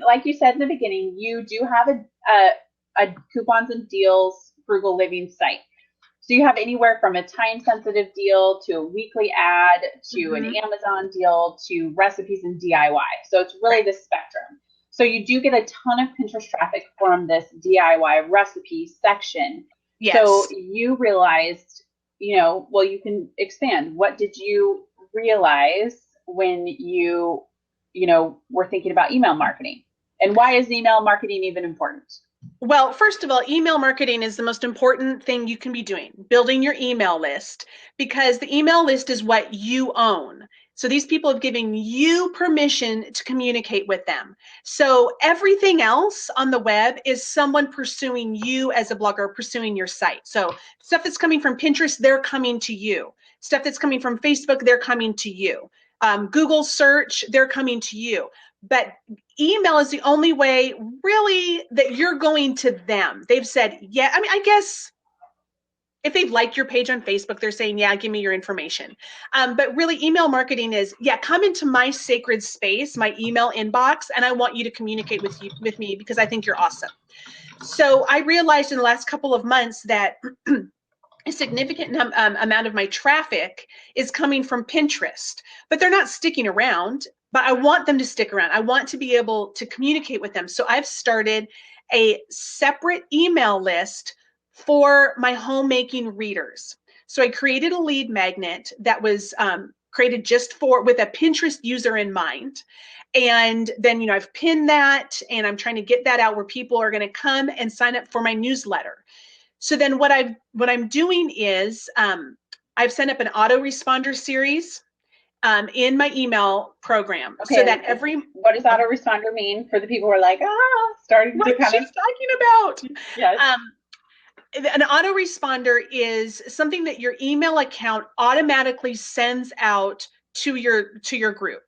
[SPEAKER 1] like you said in the beginning, you do have a coupons and deals Frugal Living site. So you have anywhere from a time-sensitive deal to a weekly ad to an Amazon deal to recipes and DIY. So it's really the spectrum. So you do get a ton of Pinterest traffic from this DIY recipe section. Yes. So you realized, you can expand. What did you realize when you were thinking about email marketing? And why is email marketing even important?
[SPEAKER 2] Well, first of all, email marketing is the most important thing you can be doing, building your email list, because the email list is what you own. So these people have given you permission to communicate with them. So everything else on the web is someone pursuing you as a blogger, pursuing your site. So stuff that's coming from Pinterest, they're coming to you. Stuff that's coming from Facebook, they're coming to you. Google search, they're coming to you. But email is the only way really that you're going to them. They've said, yeah, I guess if they've liked your page on Facebook, they're saying, yeah, give me your information. But really email marketing is, come into my sacred space, my email inbox, and I want you to communicate with me because I think you're awesome. So I realized in the last couple of months that a significant amount of my traffic is coming from Pinterest, but they're not sticking around. But I want them to stick around. I want to be able to communicate with them. So I've started a separate email list for my homemaking readers. So I created a lead magnet that was created just with a Pinterest user in mind. And then, I've pinned that and I'm trying to get that out where people are going to come and sign up for my newsletter. So then what I'm doing is I've set up an autoresponder series in my email program.
[SPEAKER 1] Okay,
[SPEAKER 2] so that
[SPEAKER 1] what does autoresponder mean for the people who are like, starting
[SPEAKER 2] what
[SPEAKER 1] to kind
[SPEAKER 2] she's talking about?
[SPEAKER 1] Yes.
[SPEAKER 2] An autoresponder is something that your email account automatically sends out to your group.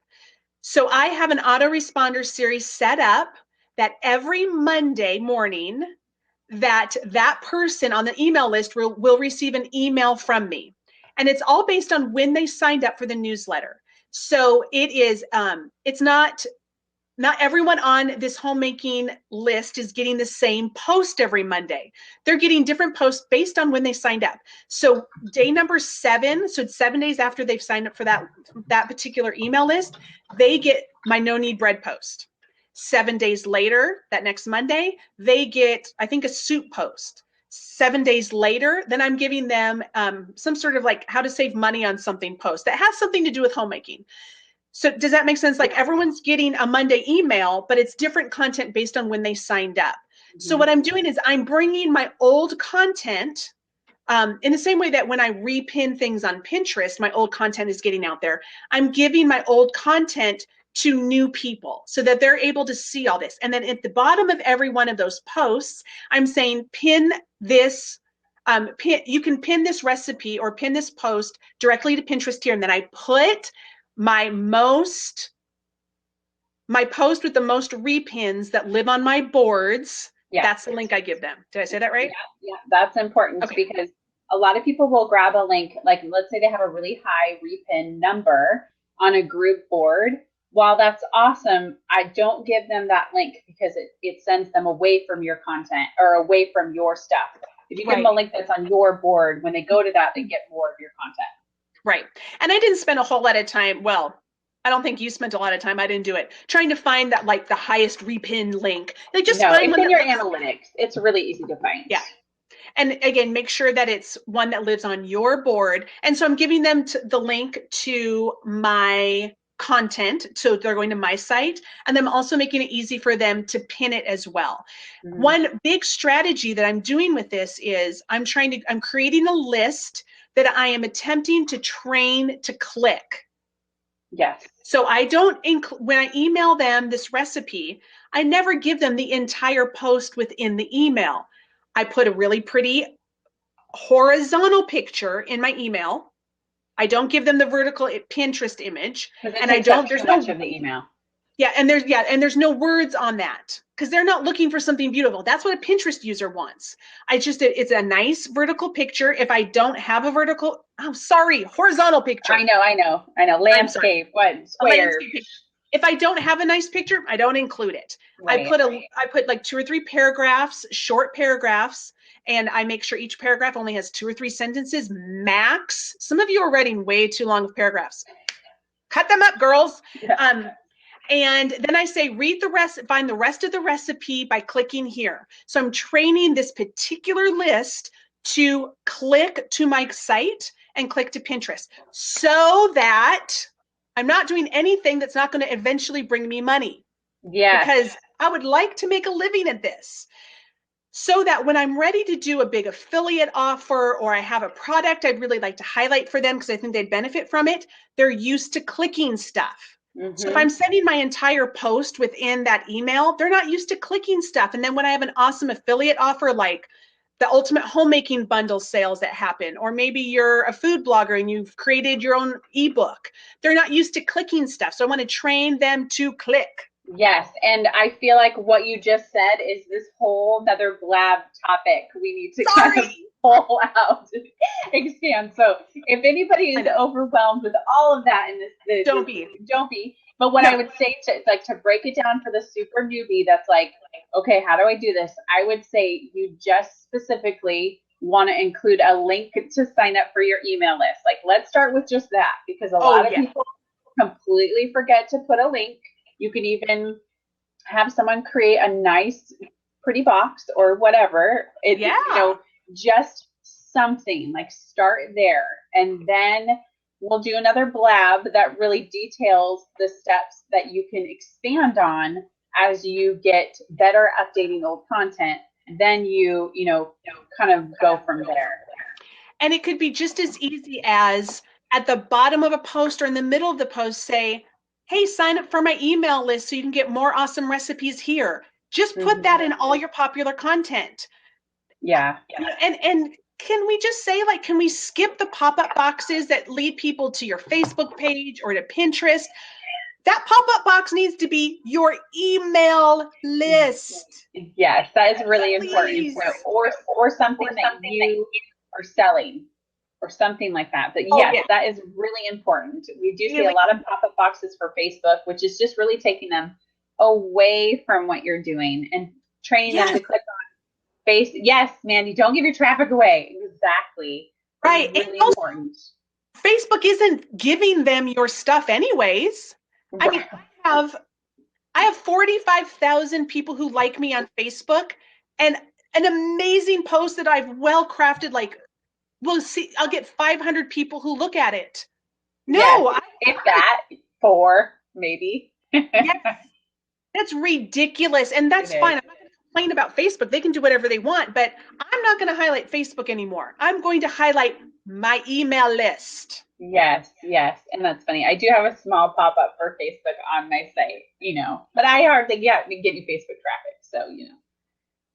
[SPEAKER 2] So I have an autoresponder series set up that every Monday morning that person on the email list will receive an email from me. And it's all based on when they signed up for the newsletter. So it is, it's not everyone on this homemaking list is getting the same post every Monday. They're getting different posts based on when they signed up. So day number 7, so it's 7 days after they've signed up for that particular email list, they get my no need bread post. 7 days later, that next Monday, they get, I think, a soup post. 7 days later, then I'm giving them some sort of like how to save money on something post that has something to do with homemaking. So does that make sense? Like everyone's getting a Monday email, but it's different content based on when they signed up. Mm-hmm. So what I'm doing is I'm bringing my old content in the same way that when I repin things on Pinterest, my old content is getting out there. I'm giving my old content to new people so that they're able to see all this. And then at the bottom of every one of those posts, I'm saying pin this, you can pin this recipe or pin this post directly to Pinterest here. And then I put my post with the most repins that live on my boards. Yeah. That's the link I give them. Did I say that right?
[SPEAKER 1] Yeah, that's important because a lot of people will grab a link, like let's say they have a really high repin number on a group board. While that's awesome, I don't give them that link because it sends them away from your content or away from your stuff. If you give them a link that's on your board, when they go to that, they get more of your content.
[SPEAKER 2] Right. And I didn't spend a whole lot of time, well, I don't think you spent a lot of time, I didn't do it, trying to find that like the highest repin link. Like just find
[SPEAKER 1] it's in your analytics. It's really easy to find.
[SPEAKER 2] Yeah. And again, make sure that it's one that lives on your board. And so I'm giving them the link to my content. So they're going to my site, and I'm also making it easy for them to pin it as well. Mm-hmm. One big strategy that I'm doing with this is I'm creating a list that I am attempting to train to click.
[SPEAKER 1] Yes.
[SPEAKER 2] So I don't when I email them this recipe, I never give them the entire post within the email. I put a really pretty horizontal picture in my email. I don't give them the vertical Pinterest image,
[SPEAKER 1] and I don't. There's no much of the email.
[SPEAKER 2] Yeah, and there's no words on that because they're not looking for something beautiful. That's what a Pinterest user wants. It's a nice vertical picture. If I don't have a horizontal picture.
[SPEAKER 1] I know. Landscape, what square?
[SPEAKER 2] If I don't have a nice picture, I don't include it. Right. I put like 2 or 3 paragraphs, short paragraphs, and I make sure each paragraph only has 2 or 3 sentences max. Some of you are writing way too long of paragraphs. Cut them up, girls. Yeah. And then I say, find the rest of the recipe by clicking here. So I'm training this particular list to click to my site and click to Pinterest so that I'm not doing anything that's not going to eventually bring me money.
[SPEAKER 1] Yeah.
[SPEAKER 2] Because I would like to make a living at this. So that when I'm ready to do a big affiliate offer or I have a product I'd really like to highlight for them because I think they'd benefit from it, they're used to clicking stuff. Mm-hmm. So if I'm sending my entire post within that email, they're not used to clicking stuff. And then when I have an awesome affiliate offer like the ultimate homemaking bundle sales that happen, or maybe you're a food blogger and you've created your own ebook, they're not used to clicking stuff. So I want to train them to click.
[SPEAKER 1] Yes, and I feel like what you just said is this whole other blab topic we need to kind of pull out, expand. So if anybody is overwhelmed with all of that in this, don't be. But what I would say to break it down for the super newbie that's like, okay, how do I do this? I would say you just specifically want to include a link to sign up for your email list. Like, let's start with just that because a lot of people completely forget to put a link. You can even have someone create a nice, pretty box or whatever. Just something like start there. And then we'll do another blab that really details the steps that you can expand on as you get better updating old content. Then you kind of go from there.
[SPEAKER 2] And it could be just as easy as at the bottom of a post or in the middle of the post, say, hey, sign up for my email list so you can get more awesome recipes here. Just put that in all your popular content.
[SPEAKER 1] Yeah.
[SPEAKER 2] And can we just say, like, can we skip the pop-up boxes that lead people to your Facebook page or to Pinterest? That pop-up box needs to be your email list.
[SPEAKER 1] Yes, that is really important. Or something that you are selling. Or something like that. But that is really important. We do see a lot of pop-up boxes for Facebook, which is just really taking them away from what you're doing and training them to click on face. Yes, Mandy, don't give your traffic away. Exactly.
[SPEAKER 2] Right.
[SPEAKER 1] It's really important.
[SPEAKER 2] Facebook isn't giving them your stuff anyways. Right. I mean, I have 45,000 people who like me on Facebook and an amazing post that I've well crafted, like, we'll see, I'll get 500 people who look at it. No,
[SPEAKER 1] if that, 4 maybe.
[SPEAKER 2] Yes, that's ridiculous. And that's fine. I'm not going to complain about Facebook. They can do whatever they want, but I'm not going to highlight Facebook anymore. I'm going to highlight my email list.
[SPEAKER 1] Yes. And that's funny. I do have a small pop-up for Facebook on my site, but I hardly get any Facebook traffic. So,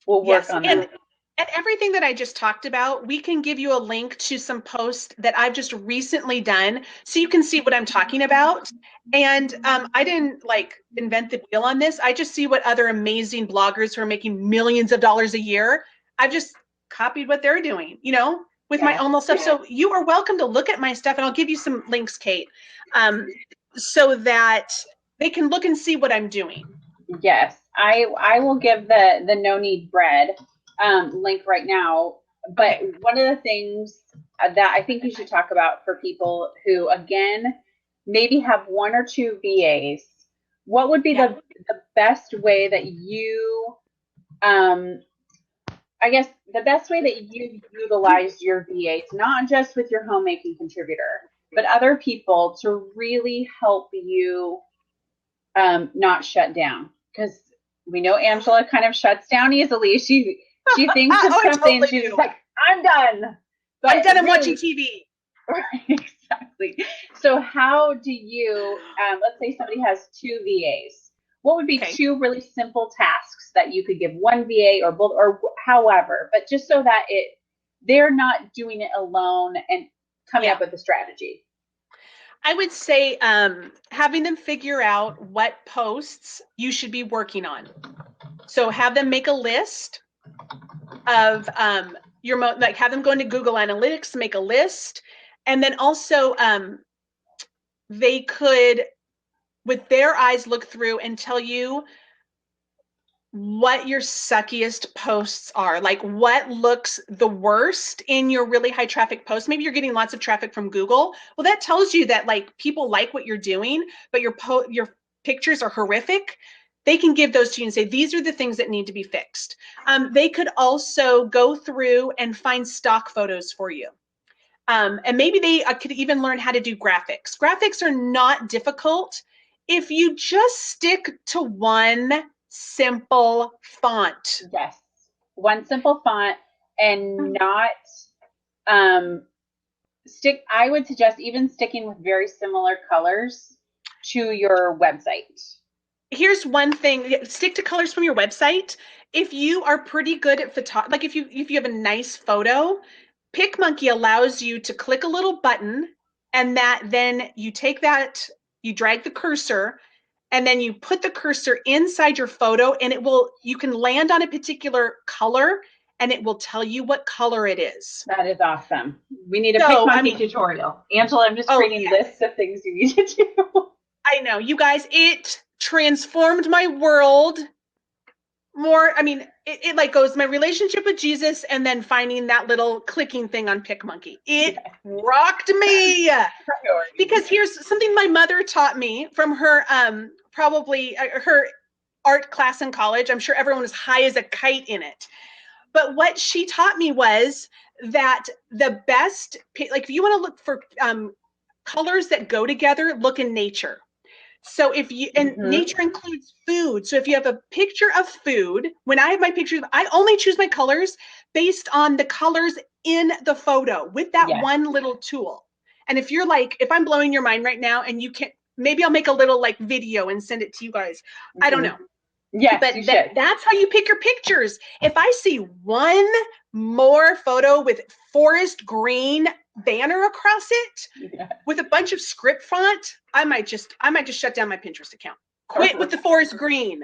[SPEAKER 1] we'll work on that.
[SPEAKER 2] And everything that I just talked about, we can give you a link to some posts that I've just recently done so you can see what I'm talking about. And I didn't invent the wheel on this. I just see what other amazing bloggers who are making millions of dollars a year, I've just copied what they're doing, with my own little stuff. So you are welcome to look at my stuff, and I'll give you some links, Kate, so that they can look and see what I'm doing.
[SPEAKER 1] Yes, I will give the No Need Bread link right now But one of the things that I think you should talk about for people who, again, maybe have one or two VAs, what would be the best way that you, I guess, the best way that you utilize your VAs, not just with your homemaking contributor, but other people to really help you not shut down? Because we know Angela kind of shuts down easily. She thinks of something, totally she's like, I'm done.
[SPEAKER 2] But I'm done. I'm watching TV.
[SPEAKER 1] Right, exactly. So how do you, let's say somebody has two VAs. What would be two really simple tasks that you could give one VA or both, or however, but just so that they're not doing it alone and coming up with a strategy?
[SPEAKER 2] I would say having them figure out what posts you should be working on. So have them make a list of have them go into Google Analytics, make a list, and then also they could, with their eyes, look through and tell you what your suckiest posts are, like what looks the worst in your really high traffic posts. Maybe you're getting lots of traffic from Google. Well, that tells you that like people like what you're doing, but your pictures are horrific. They can give those to you and say, these are the things that need to be fixed. They could also go through and find stock photos for you. And maybe they could even learn how to do graphics. Graphics are not difficult if you just stick to one simple font.
[SPEAKER 1] Yes, one simple font, and not I would suggest even sticking with very similar colors to your website.
[SPEAKER 2] Here's one thing: stick to colors from your website. If you are pretty good at photography, like if you have a nice photo, PicMonkey allows you to click a little button, and then you take that, you drag the cursor, and then you put the cursor inside your photo, and you can land on a particular color, and it will tell you what color it is.
[SPEAKER 1] That is awesome. We need a PicMonkey tutorial. Angela, I'm just creating lists of things you need to do.
[SPEAKER 2] I know, you guys, it transformed my world more. I mean, it like goes my relationship with Jesus and then finding that little clicking thing on PicMonkey. It rocked me. Because here's something my mother taught me from her probably her art class in college. I'm sure everyone was high as a kite in it. But what she taught me was that the best, like if you want to look for colors that go together, look in nature. So if you, and nature includes food. So if you have a picture of food, when I have my pictures, I only choose my colors based on the colors in the photo with that one little tool. And if you're like, if I'm blowing your mind right now and you can't, maybe I'll make a little like video and send it to you guys. I don't know.
[SPEAKER 1] Yes,
[SPEAKER 2] but that's how you pick your pictures. If I see one more photo with forest green banner across it with a bunch of script font, I might just shut down my Pinterest account. Quit with the forest green.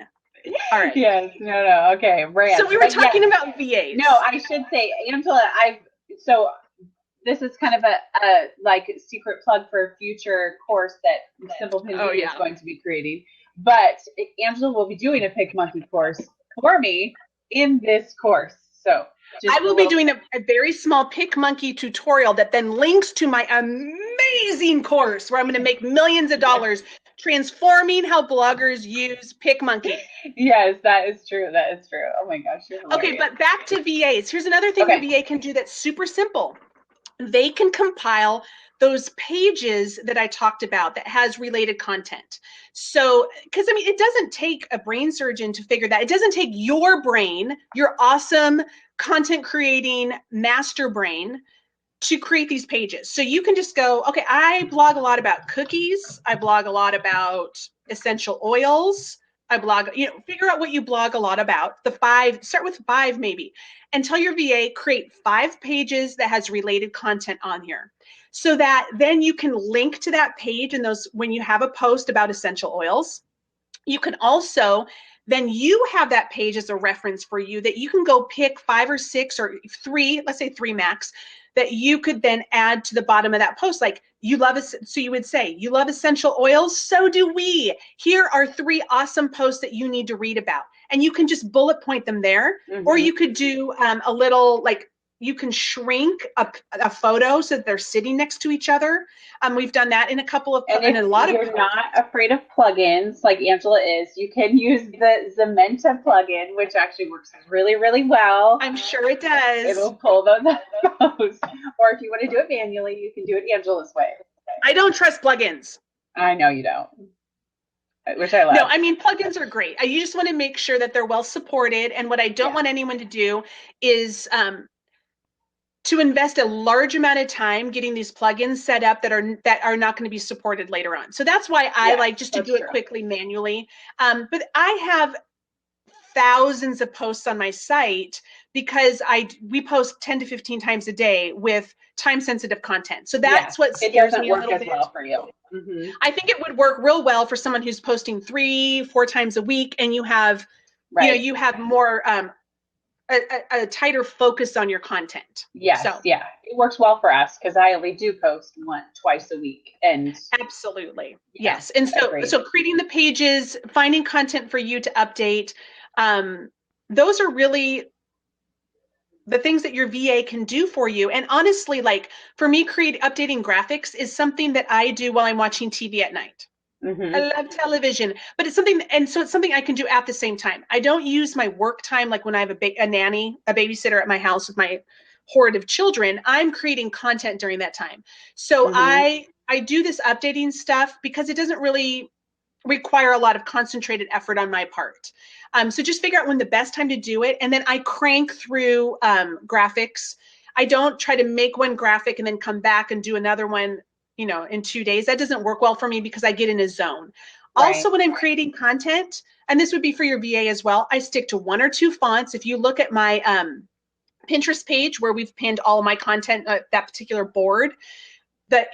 [SPEAKER 2] All right.
[SPEAKER 1] Yes. No. Okay. Right.
[SPEAKER 2] So we were talking about VAs.
[SPEAKER 1] No, I should say, Angela, so this is kind of a like secret plug for a future course that Simple Pin is going to be creating. But Angela will be doing a PicMonkey course for me in this course. So
[SPEAKER 2] I will be doing a very small PicMonkey tutorial that then links to my amazing course where I'm going to make millions of dollars transforming how bloggers use PicMonkey.
[SPEAKER 1] Yes, that is true. That is true. Oh my gosh.
[SPEAKER 2] Okay, but back to VAs. Here's another thing a VA can do that's super simple. They can compile those pages that I talked about that has related content. So, because I mean, it doesn't take a brain surgeon to figure that. It doesn't take your brain, your awesome content creating master brain, to create these pages. So you can just go, okay, I blog a lot about cookies. I blog a lot about essential oils. I blog, figure out what you blog a lot about. Start with 5 maybe, and tell your VA, create 5 pages that has related content on here. So that then you can link to that page and those, when you have a post about essential oils, you can also, then you have that page as a reference for you that you can go pick 5 or 6 or 3, let's say 3 max, that you could then add to the bottom of that post. Like so you would say, you love essential oils? So do we. Here are 3 awesome posts that you need to read about. And you can just bullet point them there. Or you could do a little like you can shrink a photo so that they're sitting next to each other. We've done that in a couple of,
[SPEAKER 1] And
[SPEAKER 2] in
[SPEAKER 1] if
[SPEAKER 2] a lot of
[SPEAKER 1] you're not afraid of plugins like Angela is, you can use the Zementa plugin, which actually works really, really well.
[SPEAKER 2] I'm sure it does.
[SPEAKER 1] It'll pull those photos. Or if you want to do it manually, you can do it Angela's way.
[SPEAKER 2] I don't trust plugins.
[SPEAKER 1] I know you don't. Which I love.
[SPEAKER 2] No, I mean, plugins are great. You just want to make sure that they're well supported. And what I don't want anyone to do is to invest a large amount of time getting these plugins set up that are not going to be supported later on. So that's why I like just to do it quickly manually. But I have thousands of posts on my site because we post 10 to 15 times a day with time sensitive content. So that's what scares me a little bit.
[SPEAKER 1] Well for you. Mm-hmm.
[SPEAKER 2] I think it would work real well for someone who's posting 3-4 times a week, and you have, you have more a tighter focus on your content.
[SPEAKER 1] Yes, so, yeah, it works well for us because I only do post twice a week, and
[SPEAKER 2] absolutely, yes. And so creating the pages, finding content for you to update, those are really the things that your VA can do for you. And honestly, like for me, updating graphics is something that I do while I'm watching TV at night. Mm-hmm. I love television, but it's something, and so it's something I can do at the same time. I don't use my work time like when I have a nanny, a babysitter at my house with my horde of children. I'm creating content during that time. So I do this updating stuff because it doesn't really require a lot of concentrated effort on my part. So just figure out when the best time to do it. And then I crank through graphics. I don't try to make one graphic and then come back and do another one, in 2 days. That doesn't work well for me because I get in a zone. Right. Also, when I'm creating content, and this would be for your VA as well, I stick to 1 or 2 fonts. If you look at my Pinterest page where we've pinned all of my content, that particular board, the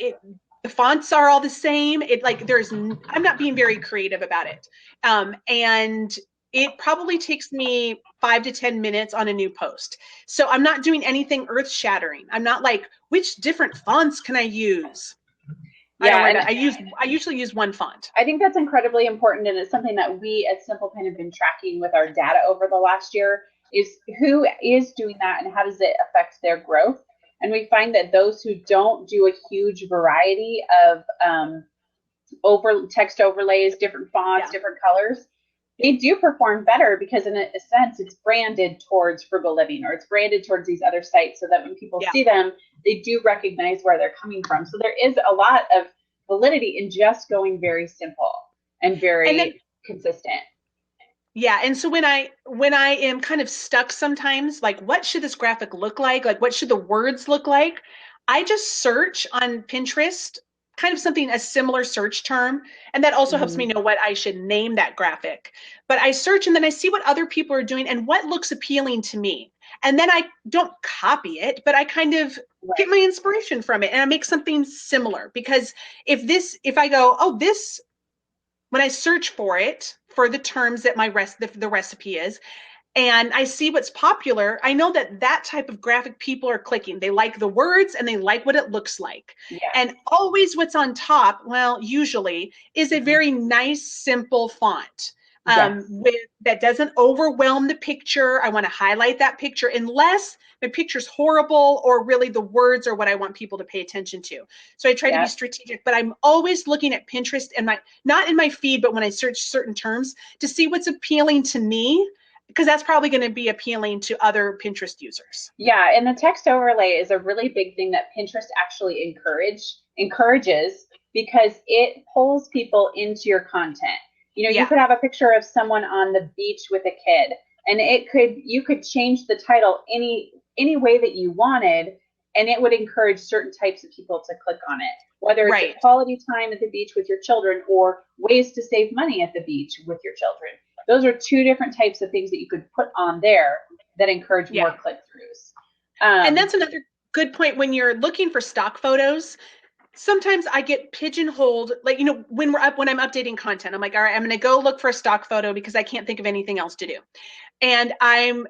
[SPEAKER 2] fonts are all the same. I'm not being very creative about it. And it probably takes me 5 to 10 minutes on a new post. So I'm not doing anything earth shattering. I'm not like, which different fonts can I use? I usually use one font.
[SPEAKER 1] I think that's incredibly important, and it's something that we at Simple Pen have been tracking with our data over the last year, is who is doing that and how does it affect their growth. And we find that those who don't do a huge variety of text overlays, different fonts, different colors, they do perform better because in a sense it's branded towards Frugal Living, or it's branded towards these other sites, so that when people see them, they do recognize where they're coming from. So there is a lot of validity in just going very simple and very consistent.
[SPEAKER 2] Yeah, and so when I am kind of stuck sometimes, like what should this graphic look like? Like what should the words look like? I just search on Pinterest, kind of a similar search term. And that also helps me know what I should name that graphic. But I search and then I see what other people are doing and what looks appealing to me. And then I don't copy it, but I kind of get my inspiration from it and I make something similar. Because if I go, when I search for it, for the terms that the recipe is, and I see what's popular, I know that type of graphic people are clicking. They like the words and they like what it looks like. Yeah. And always what's on top, usually, is a very nice, simple font that doesn't overwhelm the picture. I want to highlight that picture unless the picture's horrible or really the words are what I want people to pay attention to. So I try to be strategic, but I'm always looking at Pinterest and not in my feed, but when I search certain terms to see what's appealing to me, because that's probably going to be appealing to other Pinterest users. Yeah,
[SPEAKER 1] and the text overlay is a really big thing that Pinterest actually encourages because it pulls people into your content. You could have a picture of someone on the beach with a kid, and you could change the title any way that you wanted, and it would encourage certain types of people to click on it. Whether it's a quality time at the beach with your children or ways to save money at the beach with your children. Those are 2 different types of things that you could put on there that encourage more click-throughs.
[SPEAKER 2] And that's another good point when you're looking for stock photos. Sometimes I get pigeonholed, like, when I'm updating content, I'm like, all right, I'm going to go look for a stock photo because I can't think of anything else to do. And I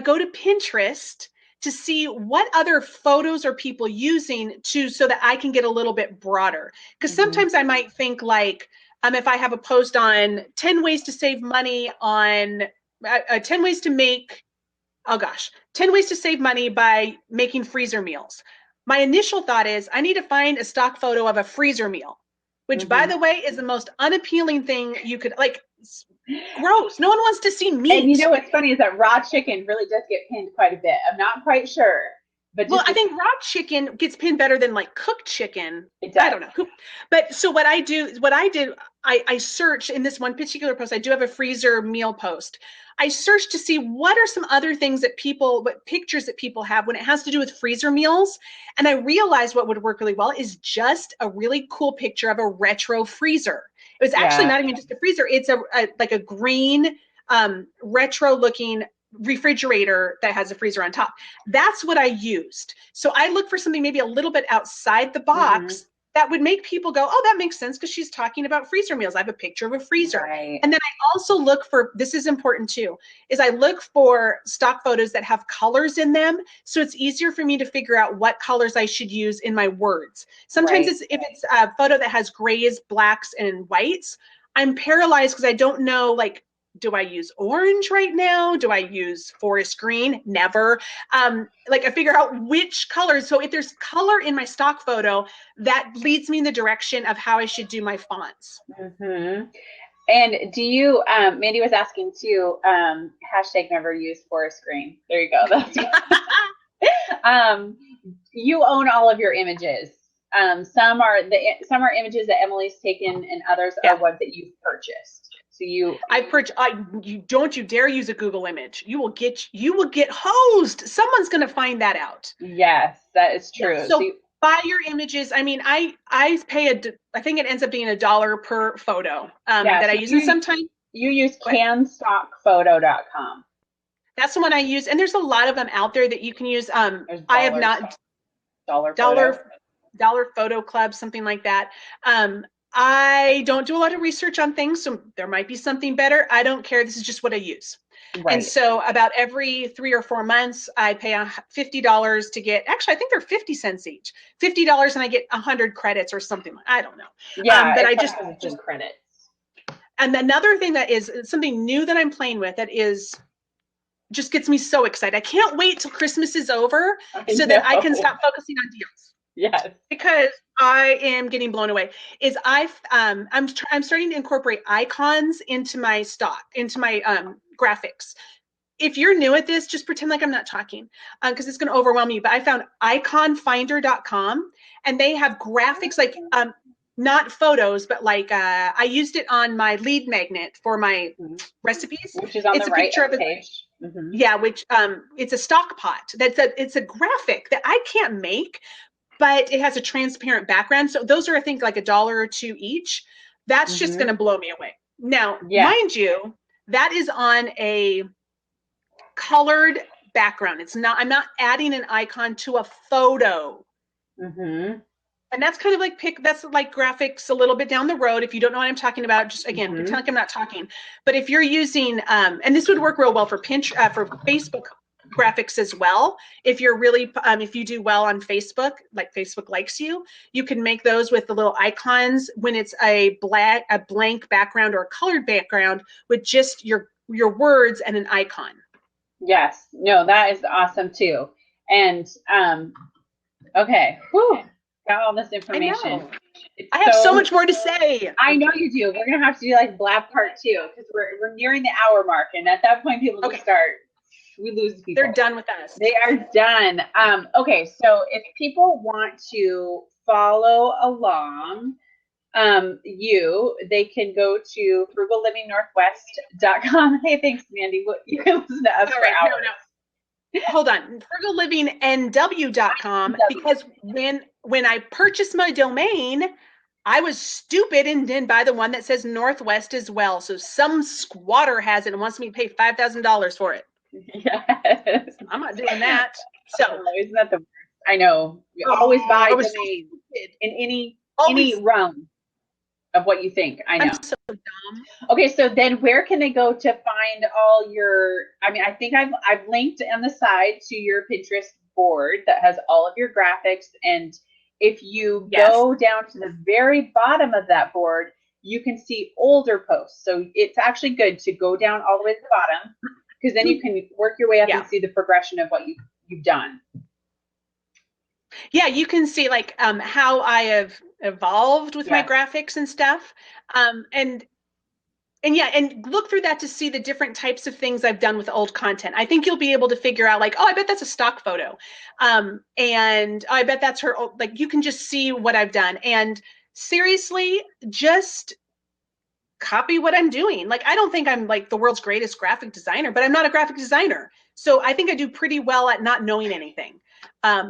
[SPEAKER 2] go to Pinterest to see what other photos are people using so that I can get a little bit broader. Because sometimes I might think like, if I have a post on 10 ways to save money on 10 ways to make oh gosh, 10 ways to save money by making freezer meals. My initial thought is I need to find a stock photo of a freezer meal, which by the way is the most unappealing thing you could, like, gross. No one wants to see meat.
[SPEAKER 1] And you know what's funny is that raw chicken really does get pinned quite a bit. I'm not quite sure. But
[SPEAKER 2] well, I think raw chicken gets pinned better than like cooked chicken.
[SPEAKER 1] I
[SPEAKER 2] don't know. But so what I did, I searched in this one particular post. I do have a freezer meal post. I searched to see what are some other things that what pictures that people have when it has to do with freezer meals. And I realized what would work really well is just a really cool picture of a retro freezer. It was actually not even just a freezer. It's like a green retro looking refrigerator that has a freezer on top. That's what I used. So I look for something maybe a little bit outside the box that would make people go, oh, that makes sense because she's talking about freezer meals. I have a picture of a freezer.
[SPEAKER 1] Right.
[SPEAKER 2] And then I also look for, this is important too, is I look for stock photos that have colors in them. So it's easier for me to figure out what colors I should use in my words. Sometimes if it's a photo that has grays, blacks, and whites, I'm paralyzed because I don't know, like, do I use orange right now? Do I use forest green? Never. Like I figure out which colors. So if there's color in my stock photo, that leads me in the direction of how I should do my fonts.
[SPEAKER 1] And do you, Mandy was asking too, hashtag never use forest green. There you go. That's you own all of your images. Some are images that Emily's taken and others are ones that you've purchased. So you don't you dare use a Google image. You will get hosed. Someone's going to find that out. Yes, that is true.
[SPEAKER 2] Yeah, so buy your images. I mean, I pay I think it ends up being $1 per photo that I use. And sometimes
[SPEAKER 1] you use canstockphoto.com.
[SPEAKER 2] That's the one I use. And there's a lot of them out there that you can use. I have not dollar photo club, something like that. I don't do a lot of research on things, so there might be something better. I don't care. This is just what I use. Right. And so about every 3 or 4 months, I pay $50 to get, actually, I think they're 50 cents each. $50 and I get 100 credits or something. I don't know.
[SPEAKER 1] Yeah,
[SPEAKER 2] but I just
[SPEAKER 1] credits.
[SPEAKER 2] And another thing that is something new that I'm playing with that just gets me so excited. I can't wait till Christmas is over that I can stop focusing on deals.
[SPEAKER 1] Yes.
[SPEAKER 2] Because I am getting blown away. I'm starting to incorporate icons into my graphics. If you're new at this, just pretend like I'm not talking because it's going to overwhelm you. But I found iconfinder.com and they have graphics like not photos, but like I used it on my lead magnet for my recipes.
[SPEAKER 1] Which is on the right page.
[SPEAKER 2] Yeah, which it's a stock pot. It's a graphic that I can't make, but it has a transparent background. So those are, I think, like $1 or $2 each. That's just going to blow me away. Now, mind you, that is on a colored background. I'm not adding an icon to a photo. And that's kind of like that's like graphics a little bit down the road. If you don't know what I'm talking about, just again, pretend like I'm not talking. But if you're using, and this would work real well for for Facebook graphics as well. If you're really, if you do well on Facebook, like Facebook likes you, you can make those with the little icons when it's a blank background or a colored background with just your words and an icon.
[SPEAKER 1] Yes, no, that is awesome too. And okay, whew, got all this information.
[SPEAKER 2] I have so much more to say.
[SPEAKER 1] I know you do. We're gonna have to do like Blab Part 2 because we're nearing the hour mark, and at that point, people will start. We lose people.
[SPEAKER 2] They're done with us.
[SPEAKER 1] They are done. Okay, so if people want to follow along, they can go to frugallivingnorthwest.com. Hey, thanks, Mandy. You can listen to us for hours.
[SPEAKER 2] No. Hold on, frugalliving.nw.com, because when I purchased my domain, I was stupid and didn't buy the one that says Northwest as well. So some squatter has it and wants me to pay $5,000 for it.
[SPEAKER 1] Yes.
[SPEAKER 2] I'm not doing that. So
[SPEAKER 1] isn't that the worst? I know. You always buy domains in any realm of what you think. I know.
[SPEAKER 2] I'm so dumb.
[SPEAKER 1] Okay, so then where can they go to find all your? I mean, I think I've linked on the side to your Pinterest board that has all of your graphics, and if you go down to the very bottom of that board, you can see older posts. So it's actually good to go down all the way to the bottom, because then you can work your way up
[SPEAKER 2] Yeah.
[SPEAKER 1] and see the progression of what you've done.
[SPEAKER 2] Yeah, you can see like how I have evolved with my
[SPEAKER 1] Yes.
[SPEAKER 2] graphics and stuff. And look through that to see the different types of things I've done with old content. I think you'll be able to figure out like, oh, I bet that's a stock photo. And I bet that's her, like you can just see what I've done. And seriously, just copy what I'm doing. Like, I don't think I'm like the world's greatest graphic designer, but I'm not a graphic designer. So I think I do pretty well at not knowing anything. I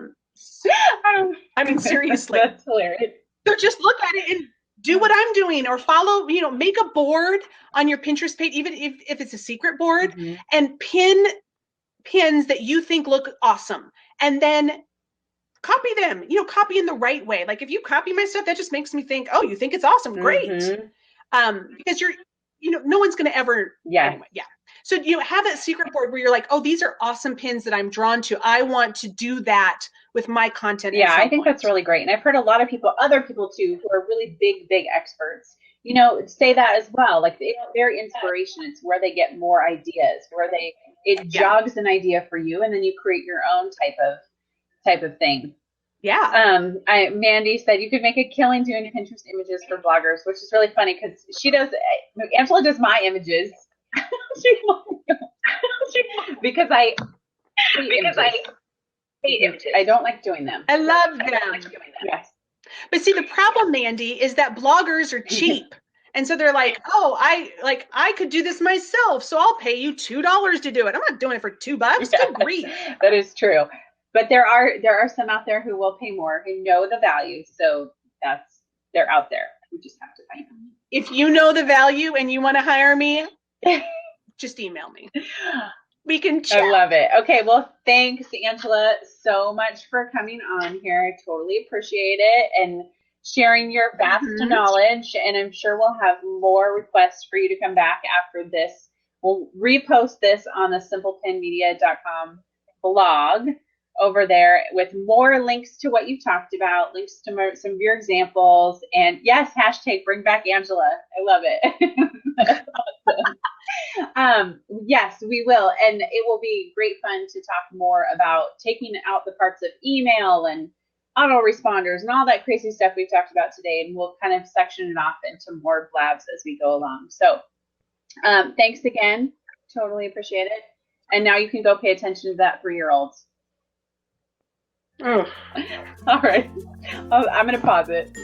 [SPEAKER 2] mean, seriously.
[SPEAKER 1] That's hilarious.
[SPEAKER 2] So just look at it and do what I'm doing, or follow, make a board on your Pinterest page, even if it's a secret board, and pin pins that you think look awesome. And then copy them, copy in the right way. Like if you copy my stuff, that just makes me think, oh, you think it's awesome. Great. Because no one's going to ever.
[SPEAKER 1] Yeah.
[SPEAKER 2] Anyway, yeah. So have that secret board where you're like, oh, these are awesome pins that I'm drawn to. I want to do that with my content.
[SPEAKER 1] Yeah, I think that's really great. And I've heard a lot of other people too, who are really big experts, say that as well. Like their inspiration, it's where they get more ideas, where it jogs an idea for you, and then you create your own type of thing.
[SPEAKER 2] Yeah.
[SPEAKER 1] Mandy said you could make a killing doing Pinterest images for bloggers, which is really funny because Angela does my images. because I hate images. I don't like doing them.
[SPEAKER 2] I love them.
[SPEAKER 1] Yes.
[SPEAKER 2] But see, the problem, Mandy, is that bloggers are cheap. And so they're like, oh, I could do this myself, so I'll pay you $2 to do it. I'm not doing it for $2. Good grief.
[SPEAKER 1] That is true. But there are some out there who will pay more, who know the value. So they're out there. We just have to find them.
[SPEAKER 2] If you know the value and you want to hire me, just email me. We can chat.
[SPEAKER 1] I love it. Okay, well, thanks, Angela, so much for coming on here. I totally appreciate it and sharing your vast knowledge. And I'm sure we'll have more requests for you to come back after this. We'll repost this on the simplepinmedia.com blog over there with more links to what you talked about, links to some of your examples. And yes, hashtag bring back Angela. I love it. That's awesome. Yes, we will. And it will be great fun to talk more about taking out the parts of email and autoresponders and all that crazy stuff we've talked about today. And we'll kind of section it off into more blabs as we go along. So thanks again. Totally appreciate it. And now you can go pay attention to that 3-year-olds. All right. I'm going to pause it.